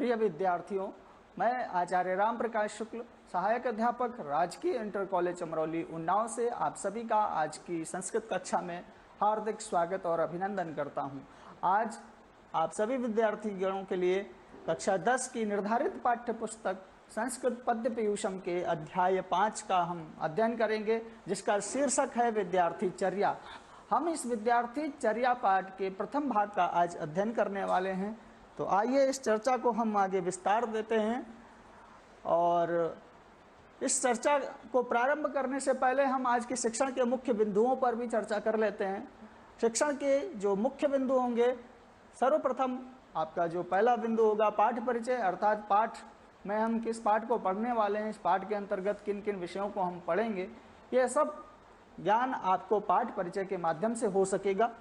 प्रिय विद्यार्थियों, मैं आचार्य राम प्रकाश शुक्ल, सहायक अध्यापक, राजकीय इंटर कॉलेज अमरौली उन्नाव से आप सभी का आज की संस्कृत कक्षा में हार्दिक स्वागत और अभिनंदन करता हूं। आज आप सभी विद्यार्थियों के लिए कक्षा 10 की निर्धारित पाठ्य पुस्तक संस्कृत पद्य पीयूषम के अध्याय 5 का हम अध्ययन करेंगे, जिसका शीर्षक है विद्यार्थी चर्या। हम इस विद्यार्थी चर्या पाठ के प्रथम भाग का आज अध्ययन करने वाले हैं। तो आइए इस चर्चा को हम आगे विस्तार देते हैं। और इस चर्चा को प्रारंभ करने से पहले हम आज के शिक्षण के मुख्य बिंदुओं पर भी चर्चा कर लेते हैं। शिक्षण के जो मुख्य बिंदु होंगे, सर्वप्रथम आपका जो पहला बिंदु होगा पाठ परिचय, अर्थात पाठ में हम किस पाठ को पढ़ने वाले हैं, इस पाठ के अंतर्गत किन किन विषयों को हम पढ़ेंगे, यह सब ज्ञान आपको पाठ परिचय के माध्यम से हो सकेगा।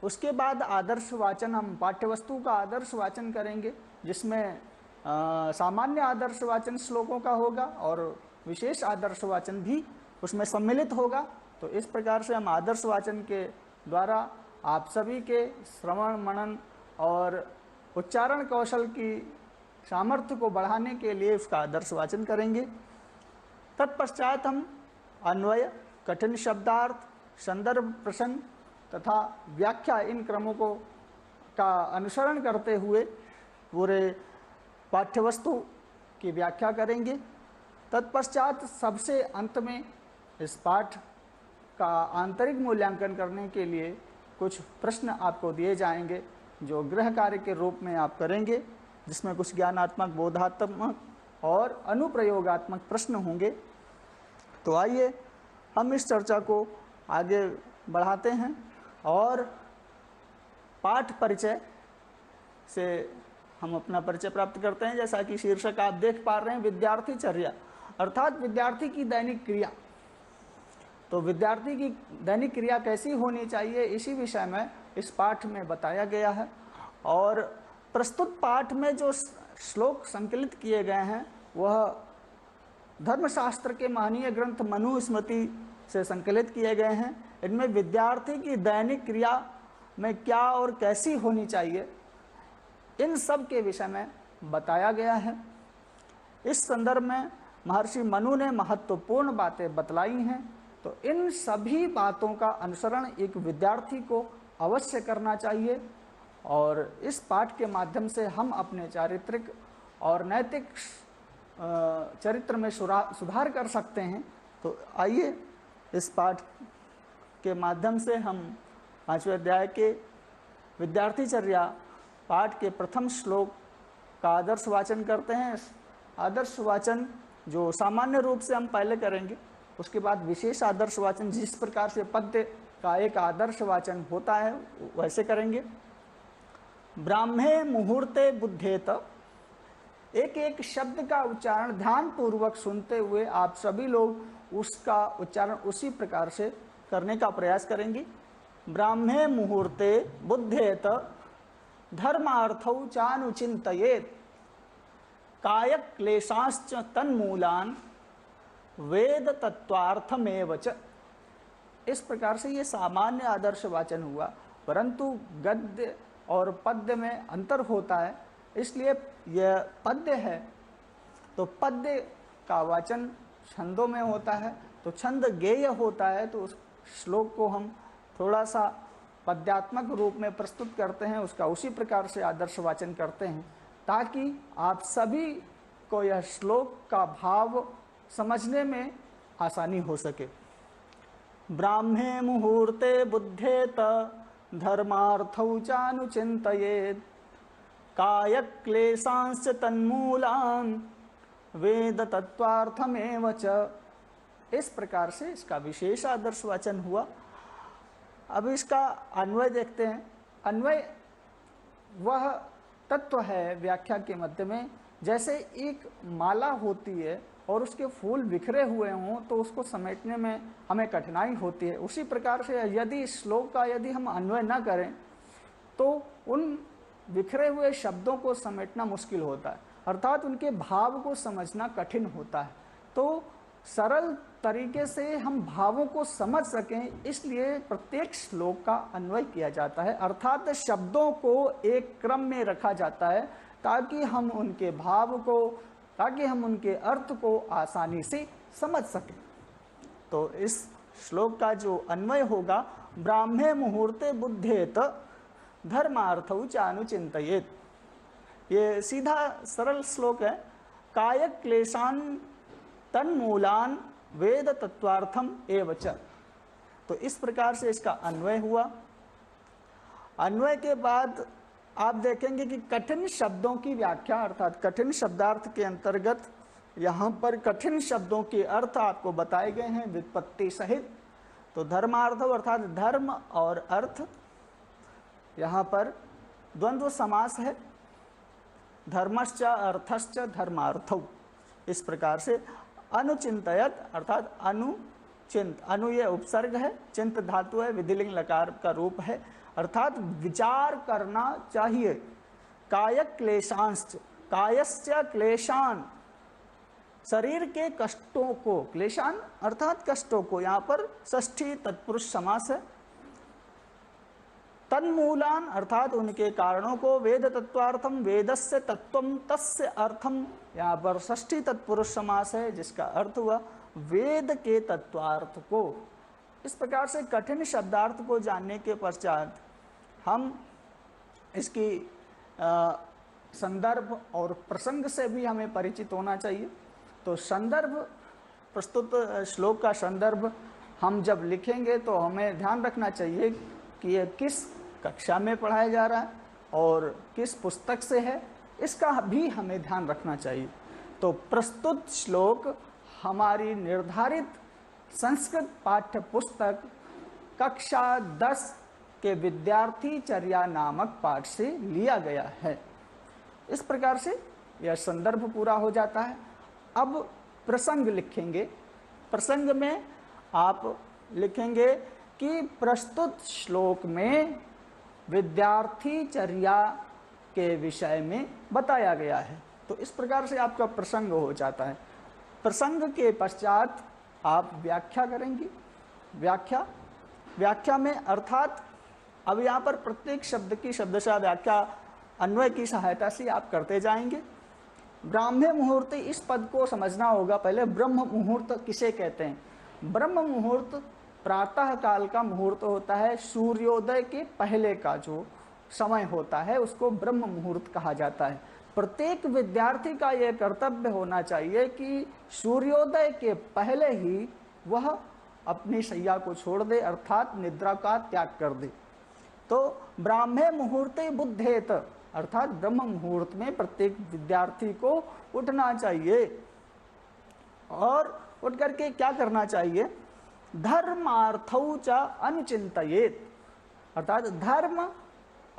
उसके बाद आदर्श वाचन, हम पाठ्यवस्तु का आदर्श वाचन करेंगे, जिसमें सामान्य आदर्श वाचन श्लोकों का होगा और विशेष आदर्श वाचन भी उसमें सम्मिलित होगा। तो इस प्रकार से हम आदर्श वाचन के द्वारा आप सभी के श्रवण मनन और उच्चारण कौशल की सामर्थ्य को बढ़ाने के लिए उसका आदर्श वाचन करेंगे। तत्पश्चात हम अन्वय, कठिन शब्दार्थ, संदर्भ प्रसंग तथा व्याख्या, इन क्रमों को का अनुसरण करते हुए पूरे पाठ्यवस्तु की व्याख्या करेंगे। तत्पश्चात सबसे अंत में इस पाठ का आंतरिक मूल्यांकन करने के लिए कुछ प्रश्न आपको दिए जाएंगे, जो गृह कार्य के रूप में आप करेंगे, जिसमें कुछ ज्ञानात्मक, बोधात्मक और अनुप्रयोगात्मक प्रश्न होंगे। तो आइए हम इस चर्चा को आगे बढ़ाते हैं और पाठ परिचय से हम अपना परिचय प्राप्त करते हैं। जैसा कि शीर्षक आप देख पा रहे हैं, विद्यार्थी चर्या, अर्थात विद्यार्थी की दैनिक क्रिया। तो विद्यार्थी की दैनिक क्रिया कैसी होनी चाहिए, इसी विषय में इस पाठ में बताया गया है। और प्रस्तुत पाठ में जो श्लोक संकलित किए गए हैं वह धर्मशास्त्र के महनीय ग्रंथ मनुस्मृति से संकलित किए गए हैं। इनमें विद्यार्थी की दैनिक क्रिया में क्या और कैसी होनी चाहिए, इन सब के विषय में बताया गया है। इस संदर्भ में महर्षि मनु ने महत्वपूर्ण बातें बतलाई हैं। तो इन सभी बातों का अनुसरण एक विद्यार्थी को अवश्य करना चाहिए और इस पाठ के माध्यम से हम अपने चारित्रिक और नैतिक चरित्र में सुधार कर सकते हैं। तो आइए इस पाठ के माध्यम से हम 5वें अध्याय के विद्यार्थी चर्या पाठ के प्रथम श्लोक का आदर्श वाचन करते हैं। आदर्श वाचन जो सामान्य रूप से हम पहले करेंगे, उसके बाद विशेष आदर्श वाचन, जिस प्रकार से पद्य का एक आदर्श वाचन होता है वैसे करेंगे। ब्राह्मे मुहूर्ते बुद्धेत, एक एक शब्द का उच्चारण ध्यान पूर्वक सुनते हुए आप सभी लोग उसका उच्चारण उसी प्रकार से करने का प्रयास करेंगे। ब्राह्मे मुहूर्ते बुद्धेत धर्मार्थौ चानुचिन्तयेत् काय क्लेशाश्च तन्मूलान् वेद तत्वार्थमेव च। इस प्रकार से ये सामान्य आदर्श वाचन हुआ, परंतु गद्य और पद्य में अंतर होता है, इसलिए यह पद्य है। तो पद्य का वाचन छंदों में होता है, तो छंद गेय होता है। तो उस श्लोक को हम थोड़ा सा पद्यात्मक रूप में प्रस्तुत करते हैं, उसका उसी प्रकार से आदर्श वाचन करते हैं, ताकि आप सभी को यह श्लोक का भाव समझने में आसानी हो सके। ब्राह्मे मुहूर्ते बुद्धेत धर्मार्थौ चानुचिन्तयेत् काय क्लेशांश्च तन्मूलान् वेद तत्वार्थमेव च। इस प्रकार से इसका विशेष आदर्श वाचन हुआ। अब इसका अन्वय देखते हैं। अन्वय वह तत्व है व्याख्या के मध्य में, जैसे एक माला होती है और उसके फूल बिखरे हुए हों तो उसको समेटने में हमें कठिनाई होती है। उसी प्रकार से यदि श्लोक का यदि हम अन्वय न करें तो उन बिखरे हुए शब्दों को समेटना मुश्किल होता है, अर्थात उनके भाव को समझना कठिन होता है। तो सरल तरीके से हम भावों को समझ सकें, इसलिए प्रत्येक श्लोक का अन्वय किया जाता है, अर्थात शब्दों को एक क्रम में रखा जाता है, ताकि हम उनके भाव को, ताकि हम उनके अर्थ को आसानी से समझ सकें। तो इस श्लोक का जो अन्वय होगा, ब्राह्मे मुहूर्ते बुद्धेत धर्मार्थौ चानुचिंतयेत। ये सीधा सरल श्लोक है। काय क्लेशान तन्मूलान वेद तत्वार्थम एव च। तो इस प्रकार से इसका अन्वय हुआ। अन्वय के बाद आप देखेंगे कि कठिन शब्दों की व्याख्या, अर्थात कठिन शब्दार्थ के अंतर्गत यहाँ पर कठिन शब्दों के अर्थ आपको बताए गए हैं व्युत्पत्ति सहित। तो धर्मार्थ अर्थात धर्म और अर्थ, यहाँ पर द्वंद्व समास है, धर्मश्च अर्थश्च धर्मार्थौ। इस प्रकार से अनुचिंतयत अर्थात अनुचिंत, अनु ये उपसर्ग है, चिंत धातु है, विधिलिंग लकार का रूप है, अर्थात विचार करना चाहिए। काय क्लेशांश्च, कायश्च क्लेशान, शरीर के कष्टों को, क्लेशान अर्थात कष्टों को, यहाँ पर षष्ठी तत्पुरुष समास है। तन्मूलान अर्थात उनके कारणों को, वेद तत्वार्थम, वेदस्य तत्वम तस्य अर्थम, यहाँ पर षष्ठी तत्पुरुष समास है जिसका अर्थ हुआ वेद के तत्वार्थ को। इस प्रकार से कठिन शब्दार्थ को जानने के पश्चात हम इसकी संदर्भ और प्रसंग से भी हमें परिचित होना चाहिए। तो संदर्भ, प्रस्तुत श्लोक का संदर्भ हम जब लिखेंगे तो हमें ध्यान रखना चाहिए कि यह किस कक्षा में पढ़ाया जा रहा है और किस पुस्तक से है, इसका भी हमें ध्यान रखना चाहिए। तो प्रस्तुत श्लोक हमारी निर्धारित संस्कृत पाठ्य पुस्तक कक्षा 10 के विद्यार्थी चर्या नामक पाठ से लिया गया है। इस प्रकार से यह संदर्भ पूरा हो जाता है। अब प्रसंग लिखेंगे। प्रसंग में आप लिखेंगे कि प्रस्तुत श्लोक में विद्यार्थी चर्या के विषय में बताया गया है। तो इस प्रकार से आपका प्रसंग हो जाता है। प्रसंग के पश्चात आप व्याख्या करेंगी। व्याख्या में अर्थात अब यहाँ पर प्रत्येक शब्द की शब्दशः व्याख्या अन्वय की सहायता से आप करते जाएंगे। ब्राह्मे मुहूर्त, इस पद को समझना होगा पहले। ब्रह्म मुहूर्त किसे कहते हैं? ब्रह्म मुहूर्त प्रातः काल का मुहूर्त होता है, सूर्योदय के पहले का जो समय होता है उसको ब्रह्म मुहूर्त कहा जाता है। प्रत्येक विद्यार्थी का यह कर्तव्य होना चाहिए कि सूर्योदय के पहले ही वह अपनी शैया को छोड़ दे, अर्थात निद्रा का त्याग कर दे। तो ब्राह्मे मुहूर्ते बुद्धेत, अर्थात ब्रह्म मुहूर्त में प्रत्येक विद्यार्थी को उठना चाहिए। और उठ करके क्या करना चाहिए? धर्मार्थौ च अनुचिंतयेत, अर्थात धर्म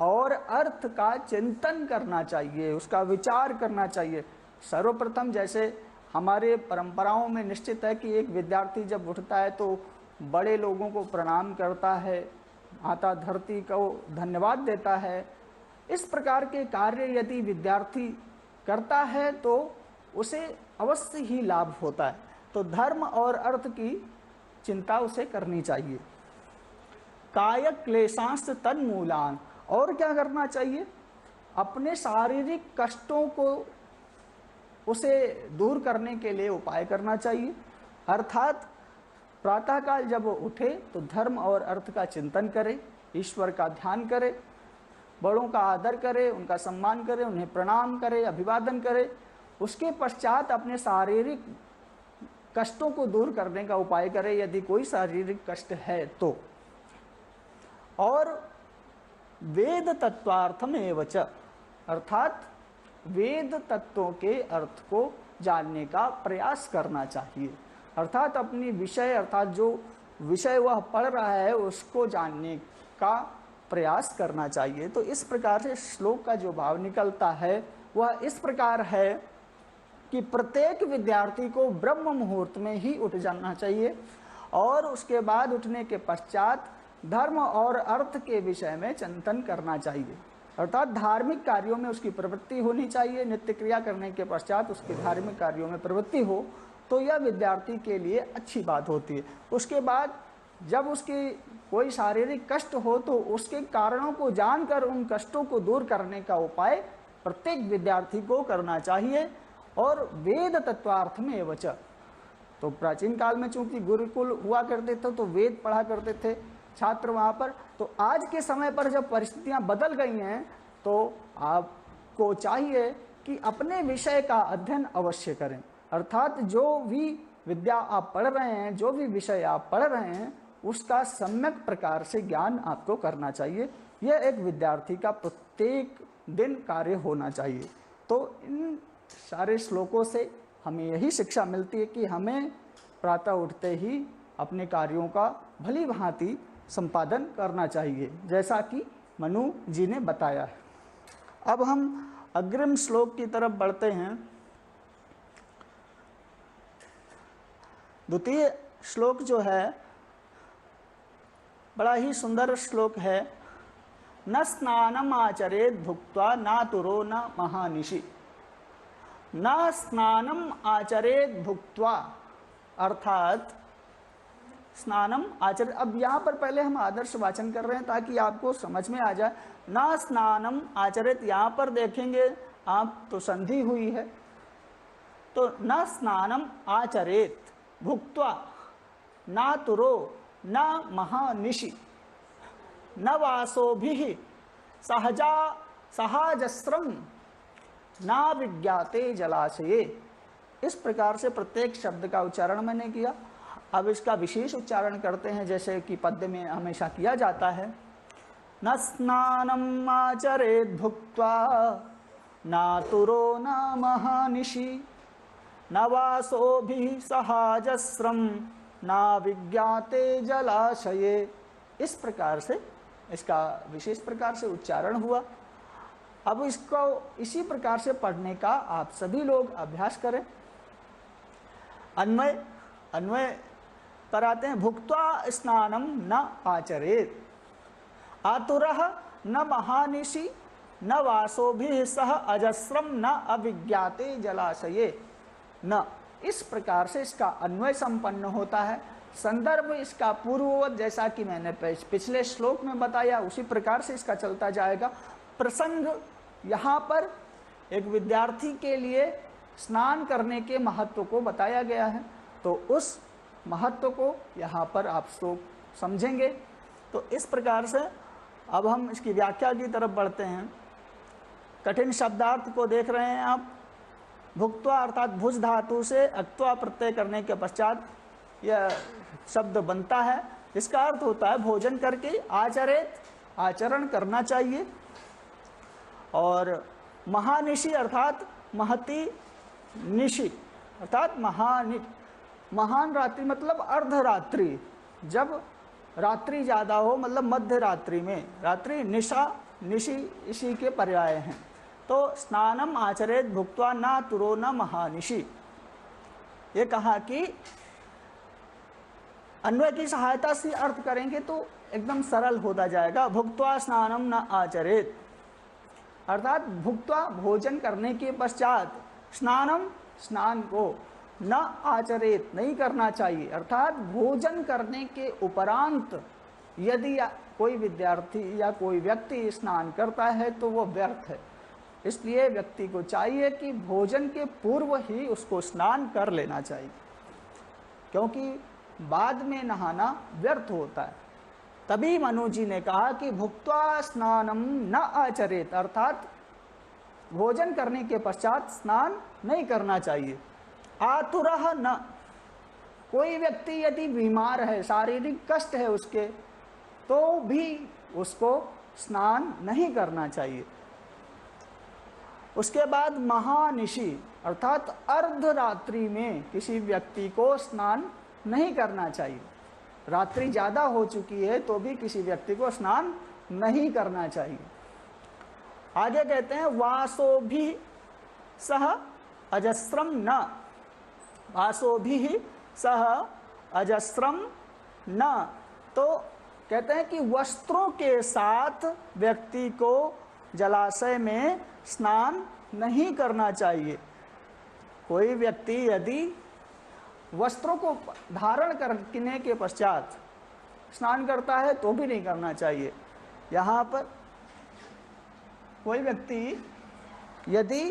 और अर्थ का चिंतन करना चाहिए, उसका विचार करना चाहिए। सर्वप्रथम जैसे हमारे परंपराओं में निश्चित है कि एक विद्यार्थी जब उठता है तो बड़े लोगों को प्रणाम करता है, माता धरती को धन्यवाद देता है। इस प्रकार के कार्य यदि विद्यार्थी करता है तो उसे अवश्य ही लाभ होता है। तो धर्म और अर्थ की चिंता उसे करनी चाहिए। काय क्लेशांश तन्मूलान, और क्या करना चाहिए? अपने शारीरिक कष्टों को उसे दूर करने के लिए उपाय करना चाहिए। अर्थात प्रातःकाल जब वो उठे तो धर्म और अर्थ का चिंतन करे, ईश्वर का ध्यान करे, बड़ों का आदर करे, उनका सम्मान करे, उन्हें प्रणाम करे, अभिवादन करे। उसके पश्चात अपने शारीरिक कष्टों को दूर करने का उपाय करे यदि कोई शारीरिक कष्ट है तो। और वेद तत्वार्थम एव च, अर्थात वेद तत्वों के अर्थ को जानने का प्रयास करना चाहिए। अर्थात अपनी विषय, अर्थात जो विषय वह पढ़ रहा है उसको जानने का प्रयास करना चाहिए। तो इस प्रकार से श्लोक का जो भाव निकलता है वह इस प्रकार है कि प्रत्येक विद्यार्थी को ब्रह्म मुहूर्त में ही उठ जाना चाहिए और उसके बाद उठने के पश्चात धर्म और अर्थ के विषय में चिंतन करना चाहिए। अर्थात धार्मिक कार्यों में उसकी प्रवृत्ति होनी चाहिए। नित्य क्रिया करने के पश्चात उसके धार्मिक कार्यों में प्रवृत्ति हो तो यह विद्यार्थी के लिए अच्छी बात होती है। उसके बाद जब उसकी कोई शारीरिक कष्ट हो तो उसके कारणों को जानकर उन कष्टों को दूर करने का उपाय प्रत्येक विद्यार्थी को करना चाहिए। और वेद तत्वार्थ में एवच, तो प्राचीन काल में चूंकि गुरुकुल हुआ करते थे तो वेद पढ़ा करते थे छात्र वहाँ पर, तो आज के समय पर जब परिस्थितियाँ बदल गई हैं तो आपको चाहिए कि अपने विषय का अध्ययन अवश्य करें। अर्थात जो भी विद्या आप पढ़ रहे हैं, जो भी विषय आप पढ़ रहे हैं, उसका सम्यक प्रकार से ज्ञान आपको करना चाहिए। यह एक विद्यार्थी का प्रत्येक दिन कार्य होना चाहिए। तो इन सारे श्लोकों से हमें यही शिक्षा मिलती है कि हमें प्रातः उठते ही अपने कार्यों का भली भांति संपादन करना चाहिए, जैसा कि मनु जी ने बताया है। अब हम अग्रिम श्लोक की तरफ बढ़ते हैं। द्वितीय श्लोक जो है बड़ा ही सुंदर श्लोक है। न स्नानम आचरेत भुक्त्वा नातुरो न महानिशि। न स्नानम आचरेत भुक्त्वा, अर्थात स्नानम आचरेत, अब यहाँ पर पहले हम आदर्श वाचन कर रहे हैं ताकि आपको समझ में आ जाए। न स्नानम आचरेत, यहाँ पर देखेंगे आप तो संधि हुई है, तो न स्नानम आचरेत भुक्त्वा नातुरो न महानिशि न वासोभिः सहाजस्रम ना विज्ञाते जलाशये। इस प्रकार से प्रत्येक शब्द का उच्चारण मैंने किया। अब इसका विशेष उच्चारण करते हैं जैसे कि पद्य में हमेशा किया जाता है। न स्नानम आचरेत भुक्त्वा नातुरो न महानिशि न वासोभिः सहाजस्रम ना विज्ञाते जलाशये। इस प्रकार से इसका विशेष प्रकार से उच्चारण हुआ। अब इसको इसी प्रकार से पढ़ने का आप सभी लोग अभ्यास करें। अन्वय कराते हैं। भुक्त्वा स्नानम न आचरेत, आतुरः न महानिशि न वासोभिः सह अजस्रम न अविज्ञाते जलाशये। न, इस प्रकार से इसका अन्वय संपन्न होता है। संदर्भ इसका पूर्ववत, जैसा कि मैंने पिछले श्लोक में बताया, उसी प्रकार से इसका चलता जाएगा। प्रसंग यहाँ पर एक विद्यार्थी के लिए स्नान करने के महत्व को बताया गया है, तो उस महत्व को यहाँ पर आप श्लोक समझेंगे। तो इस प्रकार से अब हम इसकी व्याख्या की तरफ बढ़ते हैं। कठिन शब्दार्थ को देख रहे हैं आप। भुक्त्वा अर्थात भुज धातु से अक्त्वा प्रत्यय करने के पश्चात यह शब्द बनता है। इसका अर्थ होता है भोजन करके आचरेत, आचरण करना चाहिए। और महानिशि अर्थात महती निशि अर्थात महान रात्रि मतलब अर्धरात्रि, जब रात्रि ज़्यादा हो मतलब मध्य रात्रि में, रात्रि निशा निशि इसी के पर्याय हैं। तो स्नानम आचरेत भुक्त्वा न तुरो न महानिशि, ये कहा कि अन्वय की सहायता से अर्थ करेंगे तो एकदम सरल होता जाएगा। भुक्त्वा स्नानम न आचरेत अर्थात भुक्त्वा भोजन करने के पश्चात, स्नानम स्नान को, न आचरेत नहीं करना चाहिए। अर्थात भोजन करने के उपरांत यदि कोई विद्यार्थी या कोई व्यक्ति स्नान करता है तो वो व्यर्थ है। इसलिए व्यक्ति को चाहिए कि भोजन के पूर्व ही उसको स्नान कर लेना चाहिए, क्योंकि बाद में नहाना व्यर्थ होता है। तभी मनु जी ने कहा कि भुक्त्वा स्नानम न आचरेत अर्थात भोजन करने के पश्चात स्नान नहीं करना चाहिए। आतुरः न, कोई व्यक्ति यदि बीमार है, शारीरिक कष्ट है उसके, तो भी उसको स्नान नहीं करना चाहिए। उसके बाद महानिशि अर्थात अर्धरात्रि में किसी व्यक्ति को स्नान नहीं करना चाहिए। रात्रि ज़्यादा हो चुकी है तो भी किसी व्यक्ति को स्नान नहीं करना चाहिए। आगे कहते हैं वासोभिः सह अजस्रम न, वासोभिः सह अजस्रम न, तो कहते हैं कि वस्त्रों के साथ व्यक्ति को जलाशय में स्नान नहीं करना चाहिए। कोई व्यक्ति यदि वस्त्रों को धारण करने के पश्चात स्नान करता है तो भी नहीं करना चाहिए। यहाँ पर कोई व्यक्ति यदि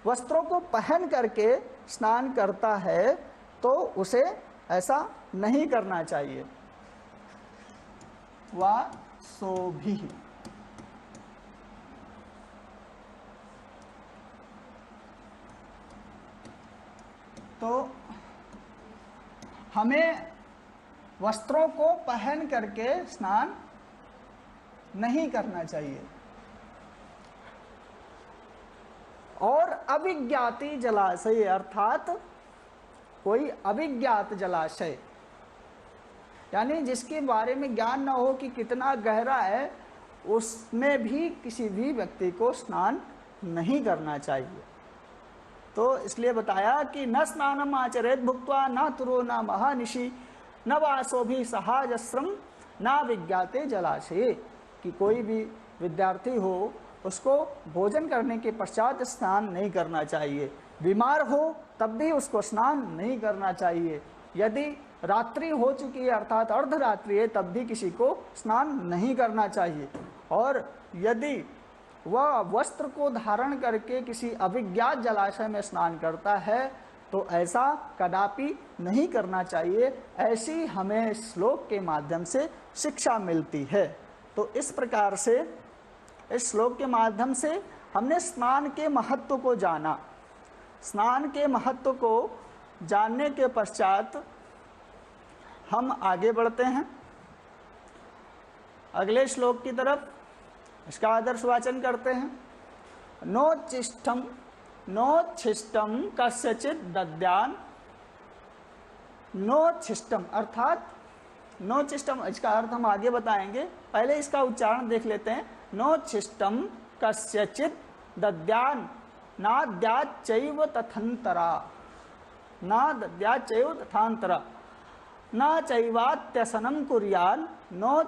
वस्त्रों को पहन करके स्नान करता है तो उसे ऐसा नहीं करना चाहिए। वा सो भी, तो हमें वस्त्रों को पहन करके स्नान नहीं करना चाहिए। और अविज्ञाति जलाशय अर्थात कोई अविज्ञात जलाशय, यानी जिसके बारे में ज्ञान न हो कि कितना गहरा है, उसमें भी किसी भी व्यक्ति को स्नान नहीं करना चाहिए। तो इसलिए बताया कि न स्नानम आचरेत भुक्त्वा न तुरो न महानिशि न वासो भी सहाजस्रम न विज्ञाते जलाशय, कि कोई भी विद्यार्थी हो उसको भोजन करने के पश्चात स्नान नहीं करना चाहिए, बीमार हो तब भी उसको स्नान नहीं करना चाहिए, यदि रात्रि हो चुकी है अर्थात अर्धरात्रि है तब भी किसी को स्नान नहीं करना चाहिए, और यदि वह वस्त्र को धारण करके किसी अविज्ञात जलाशय में स्नान करता है तो ऐसा कदापि नहीं करना चाहिए। ऐसी हमें श्लोक के माध्यम से शिक्षा मिलती है। तो इस प्रकार से इस श्लोक के माध्यम से हमने स्नान के महत्व को जाना। स्नान के महत्व को जानने के पश्चात हम आगे बढ़ते हैं अगले श्लोक की तरफ। इसका आदर्श वाचन करते हैं। नोच्छिष्टम कस्यचित दद्यान। नोच्छिष्टम अर्थात नोच्छिष्टम, इसका अर्थ हम आगे बताएंगे, पहले इसका उच्चारण देख लेते हैं। नोच्छिष्टम कस्यचित दद्यान नाद्याच्चैव तथंतरा, नाद्याच्चैव तथांतरा न चैवात्यसनं कुर्यान् नो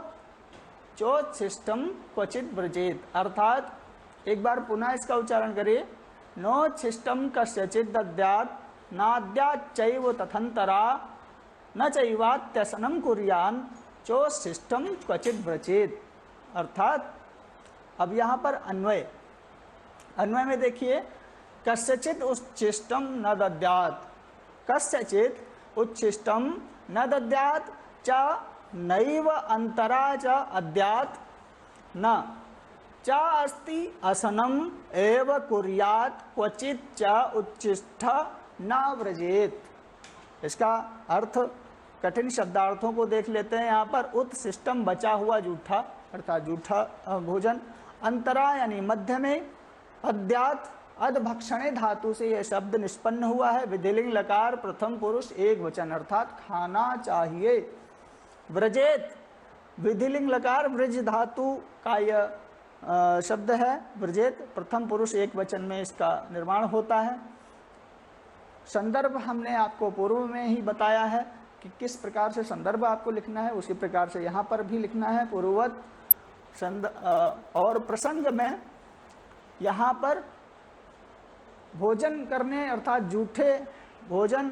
चोच्छिष्टम क्वचित व्रजेत। अर्थात एक बार पुनः इसका उच्चारण करिए। नोच्छिष्टम कस्यचित दद्यात् नाद्याच्चैव तथंतरा न चैवात्यसनं कुर्यान् चोच्छिष्टम क्वचित व्रजेत। अर्थात अब यहाँ पर अन्वय में देखिए, कस्यचित उच्छिष्टम न दद्यात्, कस्यचित उच्छिष्टम न दद्यात् च नैव अंतरा च अद्यात् न च अस्ति असनम एव कुर्यात् क्वचित च उच्छिष्ट न व्रजेत। इसका अर्थ कठिन शब्दार्थों को देख लेते हैं। यहाँ पर उत्सिष्टम बचा हुआ जूठा अर्थात जूठा भोजन, अंतरा यानी मध्य में, अद्यात अधभक्षणे धातु से यह शब्द निष्पन्न हुआ है। विधिलिंग लकार प्रथम पुरुष एक वचन अर्थात खाना चाहिए। व्रजेत विधिलिंग लकार व्रज धातु का यह शब्द है। व्रजेत प्रथम पुरुष एक वचन में इसका निर्माण होता है। संदर्भ हमने आपको पूर्व में ही बताया है कि किस प्रकार से संदर्भ आपको लिखना है, उसी प्रकार से यहाँ पर भी लिखना है पूर्ववत। और प्रसंग में यहाँ पर भोजन करने अर्थात जूठे भोजन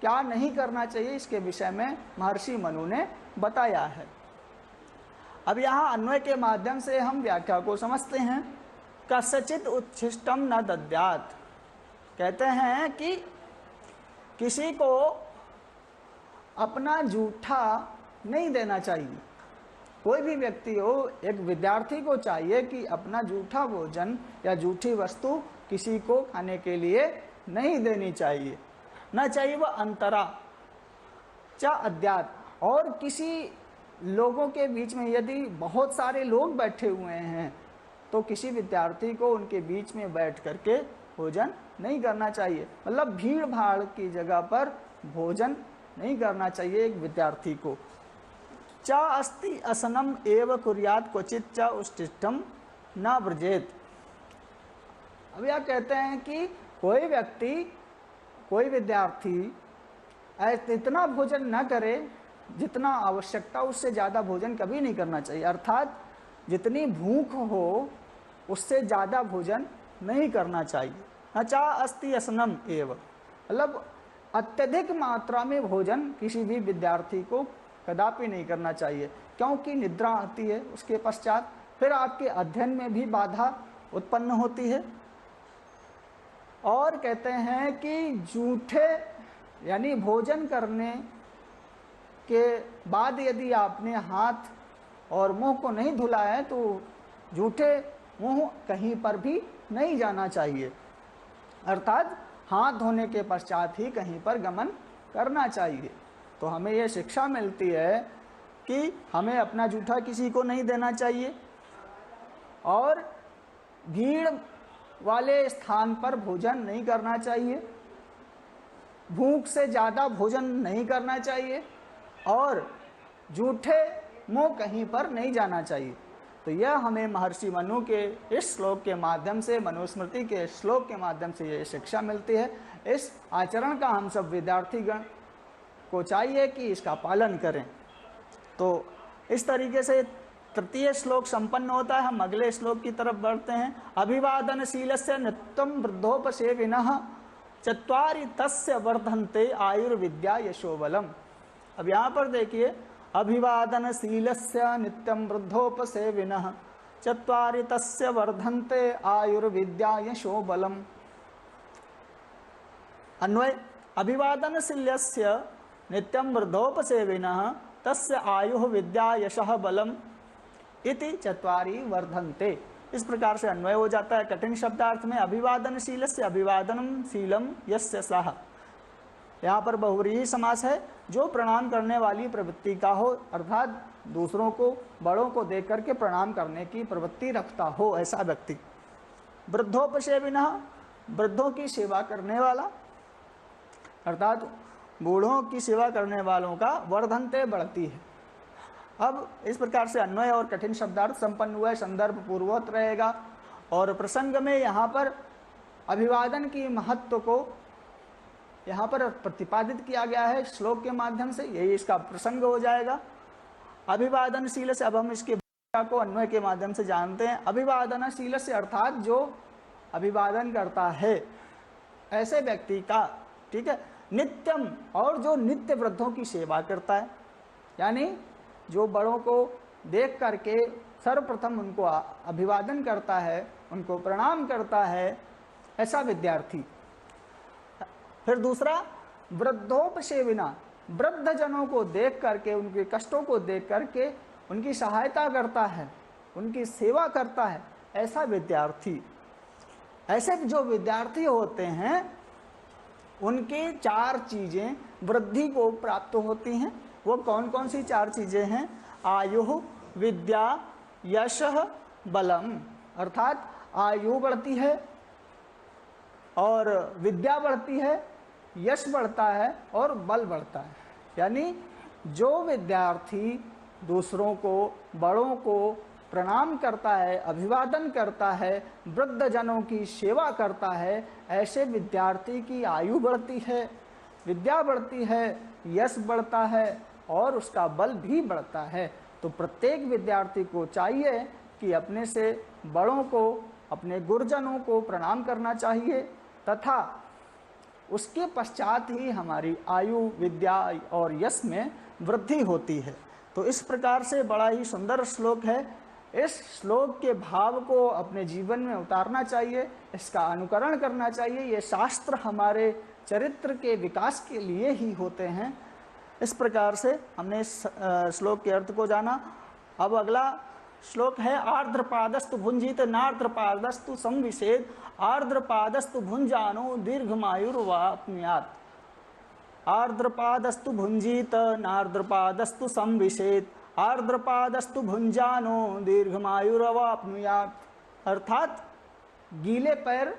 क्या नहीं करना चाहिए इसके विषय में महर्षि मनु ने बताया है। अब यहाँ अन्वय के माध्यम से हम व्याख्या को समझते हैं। कस्यचित उच्छिष्टम न दद्यात्, कहते हैं कि किसी को अपना जूठा नहीं देना चाहिए। कोई भी व्यक्ति हो, एक विद्यार्थी को चाहिए कि अपना जूठा भोजन या जूठी वस्तु किसी को खाने के लिए नहीं देनी चाहिए। न चाहिए वह अंतरा च अद्यात, और किसी लोगों के बीच में यदि बहुत सारे लोग बैठे हुए हैं तो किसी विद्यार्थी को उनके बीच में बैठ करके भोजन नहीं करना चाहिए। मतलब भीड़ भाड़ की जगह पर भोजन नहीं करना चाहिए एक विद्यार्थी को। च अस्ति असनम एव कुर्यात् क्वचित च उच्छिष्टम न व्रजेत। अब यह कहते हैं कि कोई व्यक्ति, कोई विद्यार्थी इतना भोजन न करे जितना आवश्यकता, उससे ज़्यादा भोजन कभी नहीं करना चाहिए। अर्थात जितनी भूख हो उससे ज़्यादा भोजन नहीं करना चाहिए। न चा अस्ति असनम एव, मतलब अत्यधिक मात्रा में भोजन किसी भी विद्यार्थी को कदापि नहीं करना चाहिए, क्योंकि निद्रा आती है उसके पश्चात, फिर आपके अध्ययन में भी बाधा उत्पन्न होती है। और कहते हैं कि जूठे यानी भोजन करने के बाद यदि आपने हाथ और मुंह को नहीं धुला है तो जूठे मुंह कहीं पर भी नहीं जाना चाहिए, अर्थात हाथ धोने के पश्चात ही कहीं पर गमन करना चाहिए। तो हमें यह शिक्षा मिलती है कि हमें अपना जूठा किसी को नहीं देना चाहिए और भीड़ वाले स्थान पर भोजन नहीं करना चाहिए, भूख से ज़्यादा भोजन नहीं करना चाहिए और जूठे मुंह कहीं पर नहीं जाना चाहिए। तो यह हमें महर्षि मनु के इस श्लोक के माध्यम से, मनुस्मृति के श्लोक के माध्यम से यह शिक्षा मिलती है। इस आचरण का हम सब विद्यार्थीगण को चाहिए कि इसका पालन करें। तो इस तरीके से तृतीय श्लोक संपन्न होता है। हम अगले श्लोक की तरफ बढ़ते हैं। अभिवादनशीलस्य नित्यं वृद्धोपसेविनः चत्वारि तस्य वर्धन्ते आयुर्विद्या यशोबलम। अब यहाँ पर देखिए, अभिवादनशीलस्य नित्यं वृद्धोपसेविनः चत्वारि तस्य वर्धन्ते आयुर्विद्या यशोबलम। अन्वय, अभिवादनशीलस्य नित्यं वृद्धोपसेविनः तस्य आयुः विद्या यशः बलम इति चत्वारि वर्धन्ते। इस प्रकार से अन्वय हो जाता है। कठिन शब्दार्थ में अभिवादनशीलस्य अभिवादनम शीलम यस्य सः, यहाँ पर बहुव्रीहि समास है, जो प्रणाम करने वाली प्रवृत्ति का हो, अर्थात दूसरों को, बड़ों को देख करके प्रणाम करने की प्रवृत्ति रखता हो ऐसा व्यक्ति। वृद्धोपसेविनः, वृद्धों की सेवा करने वाला, अर्थात बूढ़ों की सेवा करने वालों का वर्धन्ते बढ़ती है। अब इस प्रकार से अन्वय और कठिन शब्दार्थ संपन्न हुआ है, संदर्भ पूर्ववत रहेगा और प्रसंग में यहाँ पर अभिवादन की महत्व को यहाँ पर प्रतिपादित किया गया है श्लोक के माध्यम से, यही इसका प्रसंग हो जाएगा। अभिवादनशील से, अब हम इसके को अन्वय के माध्यम से जानते हैं। अभिवादनशील से अर्थात जो अभिवादन करता है ऐसे व्यक्ति का, ठीक है, नित्यम, और जो नित्य वृद्धों की सेवा करता है, यानी जो बड़ों को देख करके सर्वप्रथम उनको अभिवादन करता है, उनको प्रणाम करता है, ऐसा विद्यार्थी। फिर दूसरा, वृद्धोपसेविना, वृद्ध जनों को देख करके, उनके कष्टों को देख करके उनकी सहायता करता है, उनकी सेवा करता है, ऐसा विद्यार्थी। ऐसे जो विद्यार्थी होते हैं उनकी चार चीजें वृद्धि को प्राप्त होती हैं। वो कौन कौन सी चार चीजें हैं? आयु, विद्या, यश, बलम, अर्थात आयु बढ़ती है और विद्या बढ़ती है, यश बढ़ता है और बल बढ़ता है। यानी जो विद्यार्थी दूसरों को, बड़ों को प्रणाम करता है, अभिवादन करता है, वृद्ध जनों की सेवा करता है, ऐसे विद्यार्थी की आयु बढ़ती है, विद्या बढ़ती है, यश बढ़ता है और उसका बल भी बढ़ता है। तो प्रत्येक विद्यार्थी को चाहिए कि अपने से बड़ों को, अपने गुरुजनों को प्रणाम करना चाहिए तथा उसके पश्चात ही हमारी आयु, विद्या और यश में वृद्धि होती है। तो इस प्रकार से बड़ा ही सुंदर श्लोक है। इस श्लोक के भाव को अपने जीवन में उतारना चाहिए, इसका अनुकरण करना चाहिए। ये शास्त्र हमारे चरित्र के विकास के लिए ही होते हैं। इस प्रकार से हमने इस श्लोक के अर्थ को जाना। अब अगला श्लोक है, आर्द्रपादस्तु भुंजित नार्द्रपादस्तु संविशेद आर्द्रपादस्तु भुंजानो दीर्घमायुर्वाप्नुयात्। आर्द्रपादस्तु भुंजित नार्द्रपादस्तु संविशेद आर्द्रपादस्तु भुंजानो दीर्घमायुर्वाप्नुयात्। अर्थात गीले पैर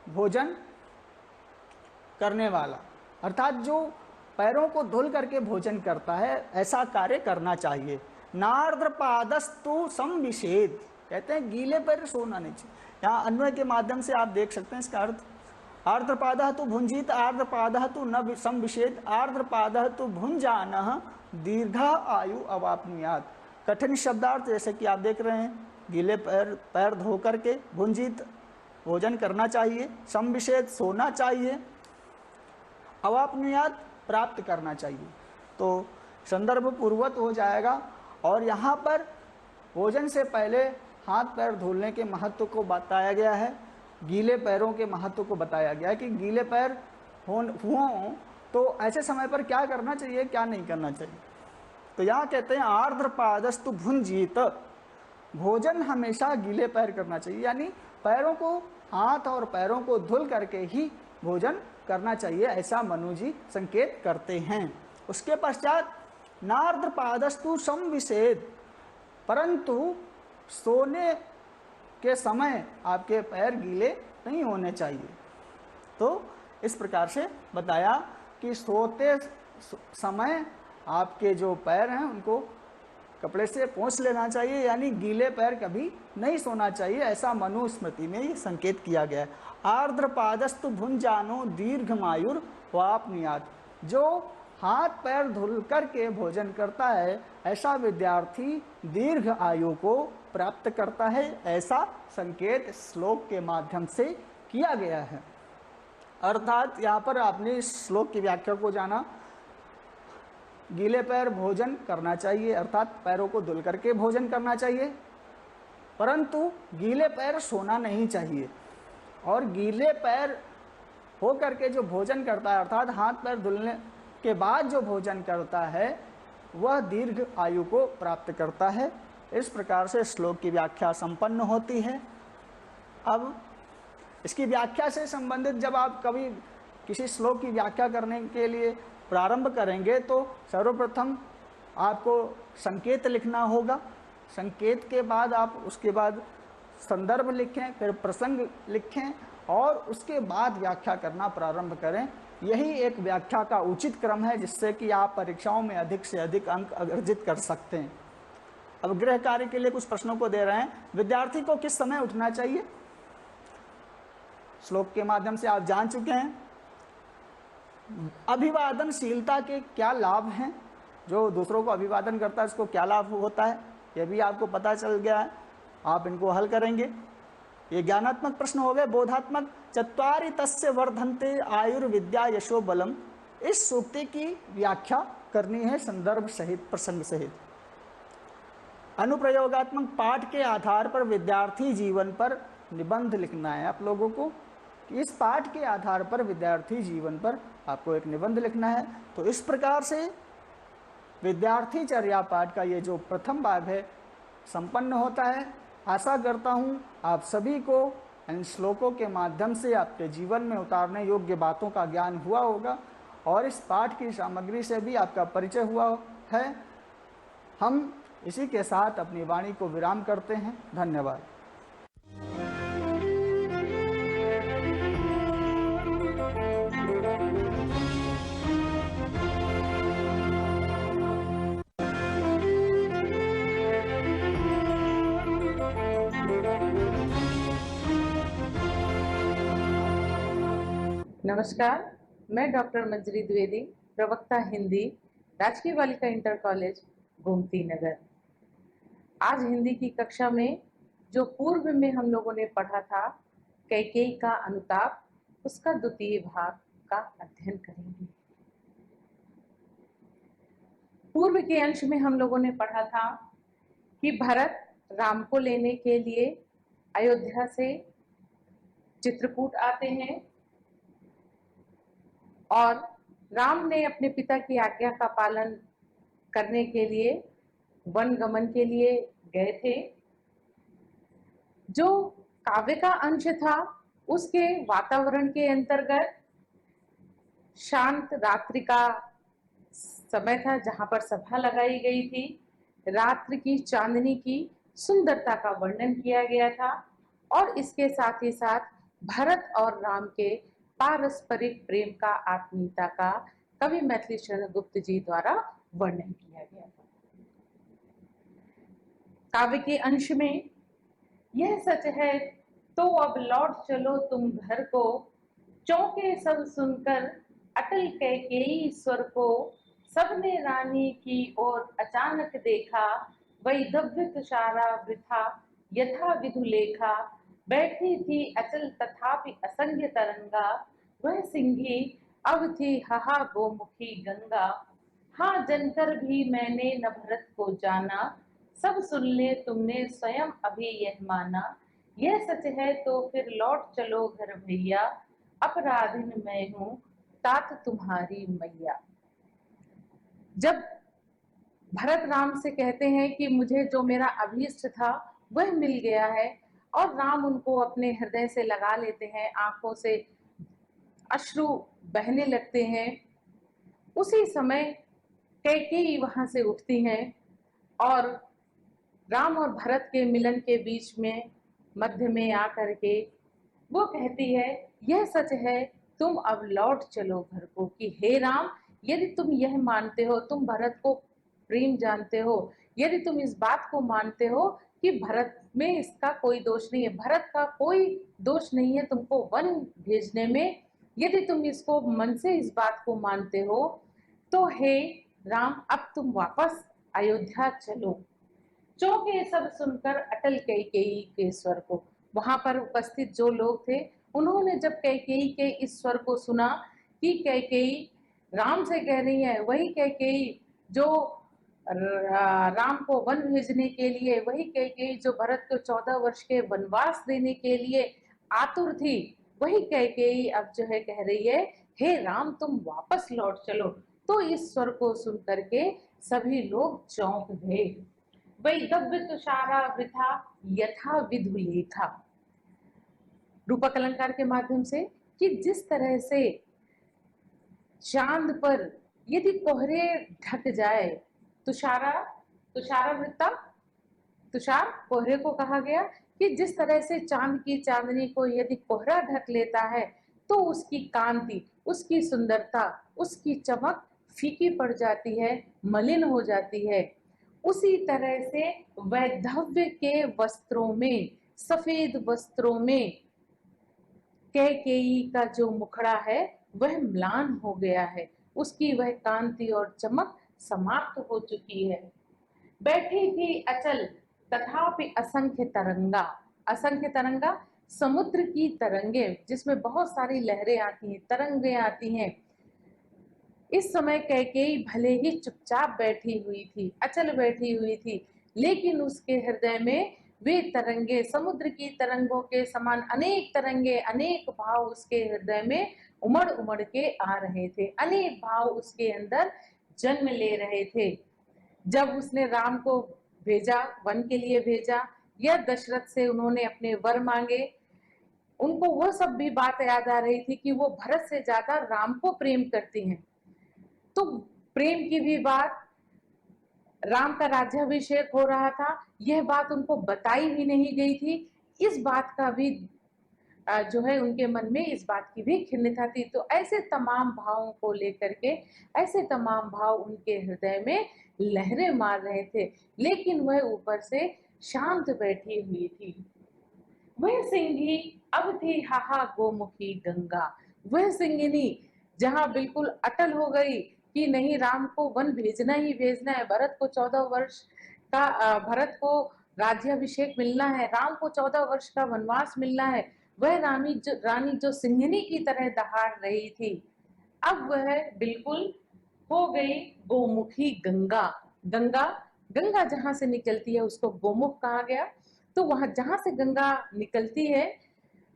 भोजन करने वाला, अर्थात जो पैरों को धुल करके भोजन करता है, ऐसा कार्य करना चाहिए। नार्द्रपादस्तु संविशेद, कहते हैं गीले पैर सोना नहीं चाहिए। यहाँ अन्वय के माध्यम से आप देख सकते हैं इसका अर्थ। आर्द्रपादः तु भुंजित आर्द्रपादः तु न संविशेद आर्द्रपादः तु भुंजानः दीर्घा आयु अवाप्नुयात्। कठिन शब्दार्थ जैसे कि आप देख रहे हैं, गीले पैर धो करके भुंजित भोजन करना चाहिए, संविशेद सोना चाहिए, अवाप्नुयात् प्राप्त करना चाहिए। तो संदर्भ पूर्वत हो जाएगा। और यहाँ पर भोजन से पहले हाथ पैर धुलने के महत्व को बताया गया है गीले पैरों के महत्व को बताया गया है कि गीले पैर हों तो ऐसे समय पर क्या करना चाहिए, क्या नहीं करना चाहिए। तो यहाँ कहते हैं आर्द्र पादस्तु भुंजीत, भोजन हमेशा गीले पैर करना चाहिए, यानी पैरों को, हाथ और पैरों को धुल करके ही भोजन करना चाहिए, ऐसा मनु जी संकेत करते हैं। उसके पश्चात नार्द्र पादस्तु संविषेद, परंतु सोने के समय आपके पैर गीले नहीं होने चाहिए। तो इस प्रकार से बताया कि सोते समय आपके जो पैर हैं उनको कपड़े से पोंछ लेना चाहिए, यानी गीले पैर कभी नहीं सोना चाहिए, ऐसा मनुस्मृति में ये संकेत किया गया है। आर्द्र पादस्तु भुंजानो दीर्घमायुर वापनियात, जो हाथ पैर धुल करके भोजन करता है ऐसा विद्यार्थी दीर्घ आयु को प्राप्त करता है, ऐसा संकेत श्लोक के माध्यम से किया गया है। अर्थात यहाँ पर आपने इस श्लोक की व्याख्या को जाना, गीले पैर भोजन करना चाहिए, अर्थात पैरों को धुल करके भोजन करना चाहिए, परंतु गीले पैर सोना नहीं चाहिए। और गीले पैर हो करके जो भोजन करता है, अर्थात हाथ पैर धुलने के बाद जो भोजन करता है, वह दीर्घ आयु को प्राप्त करता है। इस प्रकार से श्लोक की व्याख्या संपन्न होती है। अब इसकी व्याख्या से संबंधित जब आप कभी किसी श्लोक की व्याख्या करने के लिए प्रारंभ करेंगे तो सर्वप्रथम आपको संकेत लिखना होगा। संकेत के बाद आप उसके बाद संदर्भ लिखें, फिर प्रसंग लिखें और उसके बाद व्याख्या करना प्रारंभ करें। यही एक व्याख्या का उचित क्रम है, जिससे कि आप परीक्षाओं में अधिक से अधिक अंक अर्जित कर सकते हैं। अब गृह कार्य के लिए कुछ प्रश्नों को दे रहे हैं। विद्यार्थी को किस समय उठना चाहिए? श्लोक के माध्यम से आप जान चुके हैं। अभिवादनशीलता के क्या लाभ हैं? जो दूसरों को अभिवादन करता है उसको क्या लाभ होता है, यह भी आपको पता चल गया है। आप इनको हल करेंगे। ये ज्ञानात्मक प्रश्न हो गए। बोधात्मक, चत्वारि तस्य वर्धन्ते आयुर्विद्या यशो बलम, इस सूक्ति की व्याख्या करनी है संदर्भ सहित, प्रसंग सहित। अनुप्रयोगात्मक पाठ के आधार पर विद्यार्थी जीवन पर निबंध लिखना है आप लोगों को। इस पाठ के आधार पर विद्यार्थी जीवन पर आपको एक निबंध लिखना है। तो इस प्रकार से विद्यार्थी चर्या पाठ का ये जो प्रथम भाग है संपन्न होता है। आशा करता हूँ आप सभी को इन श्लोकों के माध्यम से आपके जीवन में उतारने योग्य बातों का ज्ञान हुआ होगा और इस पाठ की सामग्री से भी आपका परिचय हुआ है। हम इसी के साथ अपनी वाणी को विराम करते हैं। धन्यवाद। नमस्कार, मैं डॉक्टर मंजरी द्विवेदी, प्रवक्ता हिंदी, राजकीय बालिका इंटर कॉलेज, गोमती नगर। आज हिंदी की कक्षा में जो पूर्व में हम लोगों ने पढ़ा था कैकेयी का अनुताप, उसका द्वितीय भाग का अध्ययन करेंगे। पूर्व के अंश में हम लोगों ने पढ़ा था कि भरत राम को लेने के लिए अयोध्या से चित्रकूट आते हैं और राम ने अपने पिता की आज्ञा का पालन करने के लिए वन गमन के लिए गए थे। जो काव्य का अंश था उसके वातावरण के अंतर्गत शांत रात्रि का समय था, जहां पर सभा लगाई गई थी। रात्रि की चांदनी की सुंदरता का वर्णन किया गया था और इसके साथ ही साथ भरत और राम के पारस्परिक प्रेम का, आत्मीयता का कवि मैथिली शरण गुप्त जी द्वारा वर्णन किया गया था। काव्य के अंश में यह सच है तो अब लौट चलो तुम घर को, चौंके सब सुनकर अटल कैकेयी स्वर को, सबने रानी की ओर अचानक देखा, वैधव्य तुषारा वृथा यथा विधु लेखा, बैठी थी अचल तथापि असंख्य तरंगा, वह सिंही अब थी हाहा गोमुखी गंगा। हाँ जनकर भी मैंने न भरत को जाना, सब सुन ले तुमने स्वयं अभी यह माना, यह सच है तो फिर लौट चलो घर भैया, अपराधिन मैं हूँ तात तुम्हारी मैया। जब भरत राम से कहते हैं कि मुझे जो मेरा अभीष्ट था वह मिल गया है, और राम उनको अपने हृदय से लगा लेते हैं, आंखों से अश्रु बहने लगते हैं, उसी समय कैकेयी वहां से उठती हैं और राम और भरत के मिलन के बीच में मध्य में आकर के वो कहती है, यह सच है तुम अब लौट चलो घर को, कि हे राम, यदि तुम यह मानते हो, तुम भरत को प्रेम जानते हो, यदि तुम इस बात को मानते हो कि भरत में इसका कोई दोष नहीं है, भरत का कोई दोष नहीं है तुमको वन भेजने में, यदि तुम इसको मन से इस बात को मानते हो, तो हे राम, अब तुम वापस अयोध्या चलो। चौंके सब सुनकर अटल कैकेयी के स्वर को। वहां पर उपस्थित जो लोग थे, उन्होंने जब कैकेयी के इस स्वर को सुना कि कैकेयी राम से कह रही है, वही कैकेयी जो राम को वन भेजने के लिए, वही कैकेयी जो भरत को 14 वर्ष के वनवास देने के लिए आतुर थी, वही कैकेयी अब जो है कह रही है, हे राम, तुम वापस लौट चलो। तो इस स्वर को सुन करके सभी लोग चौंक गए। वैदव्य तुषारा वृथा यथा विधु लेखा, रूपक अलंकार के माध्यम से, कि जिस तरह से चांद पर यदि कोहरे ढक जाए, तुषारा, तुषारा वृत्ता, तुषार कोहरे को कहा गया, कि जिस तरह से चांद की चांदनी को यदि कोहरा ढक लेता है तो उसकी कांति, उसकी सुंदरता, उसकी चमक फीकी पड़ जाती है, मलिन हो जाती है। उसी तरह से वैधव्य के वस्त्रों में, सफेद वस्त्रों में कैकेयी का जो मुखड़ा है वह म्लान हो गया है, उसकी वह कांति और चमक समाप्त हो चुकी है। बैठी थी अचल तथापि असंख्य तरंगा, असंख्य तरंगा समुद्र की तरंगे, जिसमें बहुत सारी लहरें आती हैं, तरंगे आती हैं। इस समय कैकेयी भले ही चुपचाप बैठी हुई थी, अचल बैठी हुई थी, लेकिन उसके हृदय में वे तरंगे, समुद्र की तरंगों के समान अनेक तरंगे, अनेक भाव उसके हृदय में उमड़ उमड़ के आ रहे थे, अनेक भाव उसके अंदर जन्म ले रहे थे। जब उसने राम को भेजा, वन के लिए भेजा, या दशरथ से उन्होंने अपने वर मांगे, उनको वो सब भी बात याद आ रही थी कि वो भरत से ज्यादा राम को प्रेम करती हैं। तो प्रेम की भी बात, राम का राज्याभिषेक हो रहा था, यह बात उनको बताई भी नहीं गई थी, इस बात का भी जो है उनके मन में इस बात की भी खिन्नता थी। तो ऐसे तमाम भावों को लेकर के, ऐसे तमाम भाव उनके हृदय में लहरें मार रहे थे, लेकिन वह ऊपर से शांत बैठी हुई थी। वह सिंही अब थी हाहा गोमुखी गंगा, वह सिंगिनी जहां बिल्कुल अटल हो गई कि नहीं, राम को वन भेजना ही भेजना है, भरत को 14 वर्ष का भरत को राज्याभिषेक मिलना है, राम को 14 वर्ष का वनवास मिलना है, वह रानी जो सिंहिनी की तरह दहाड़ रही थी, अब वह बिल्कुल हो गई गोमुखी गंगा। गंगा, गंगा जहां से निकलती है उसको गोमुख कहा गया। तो वहां जहां से गंगा निकलती है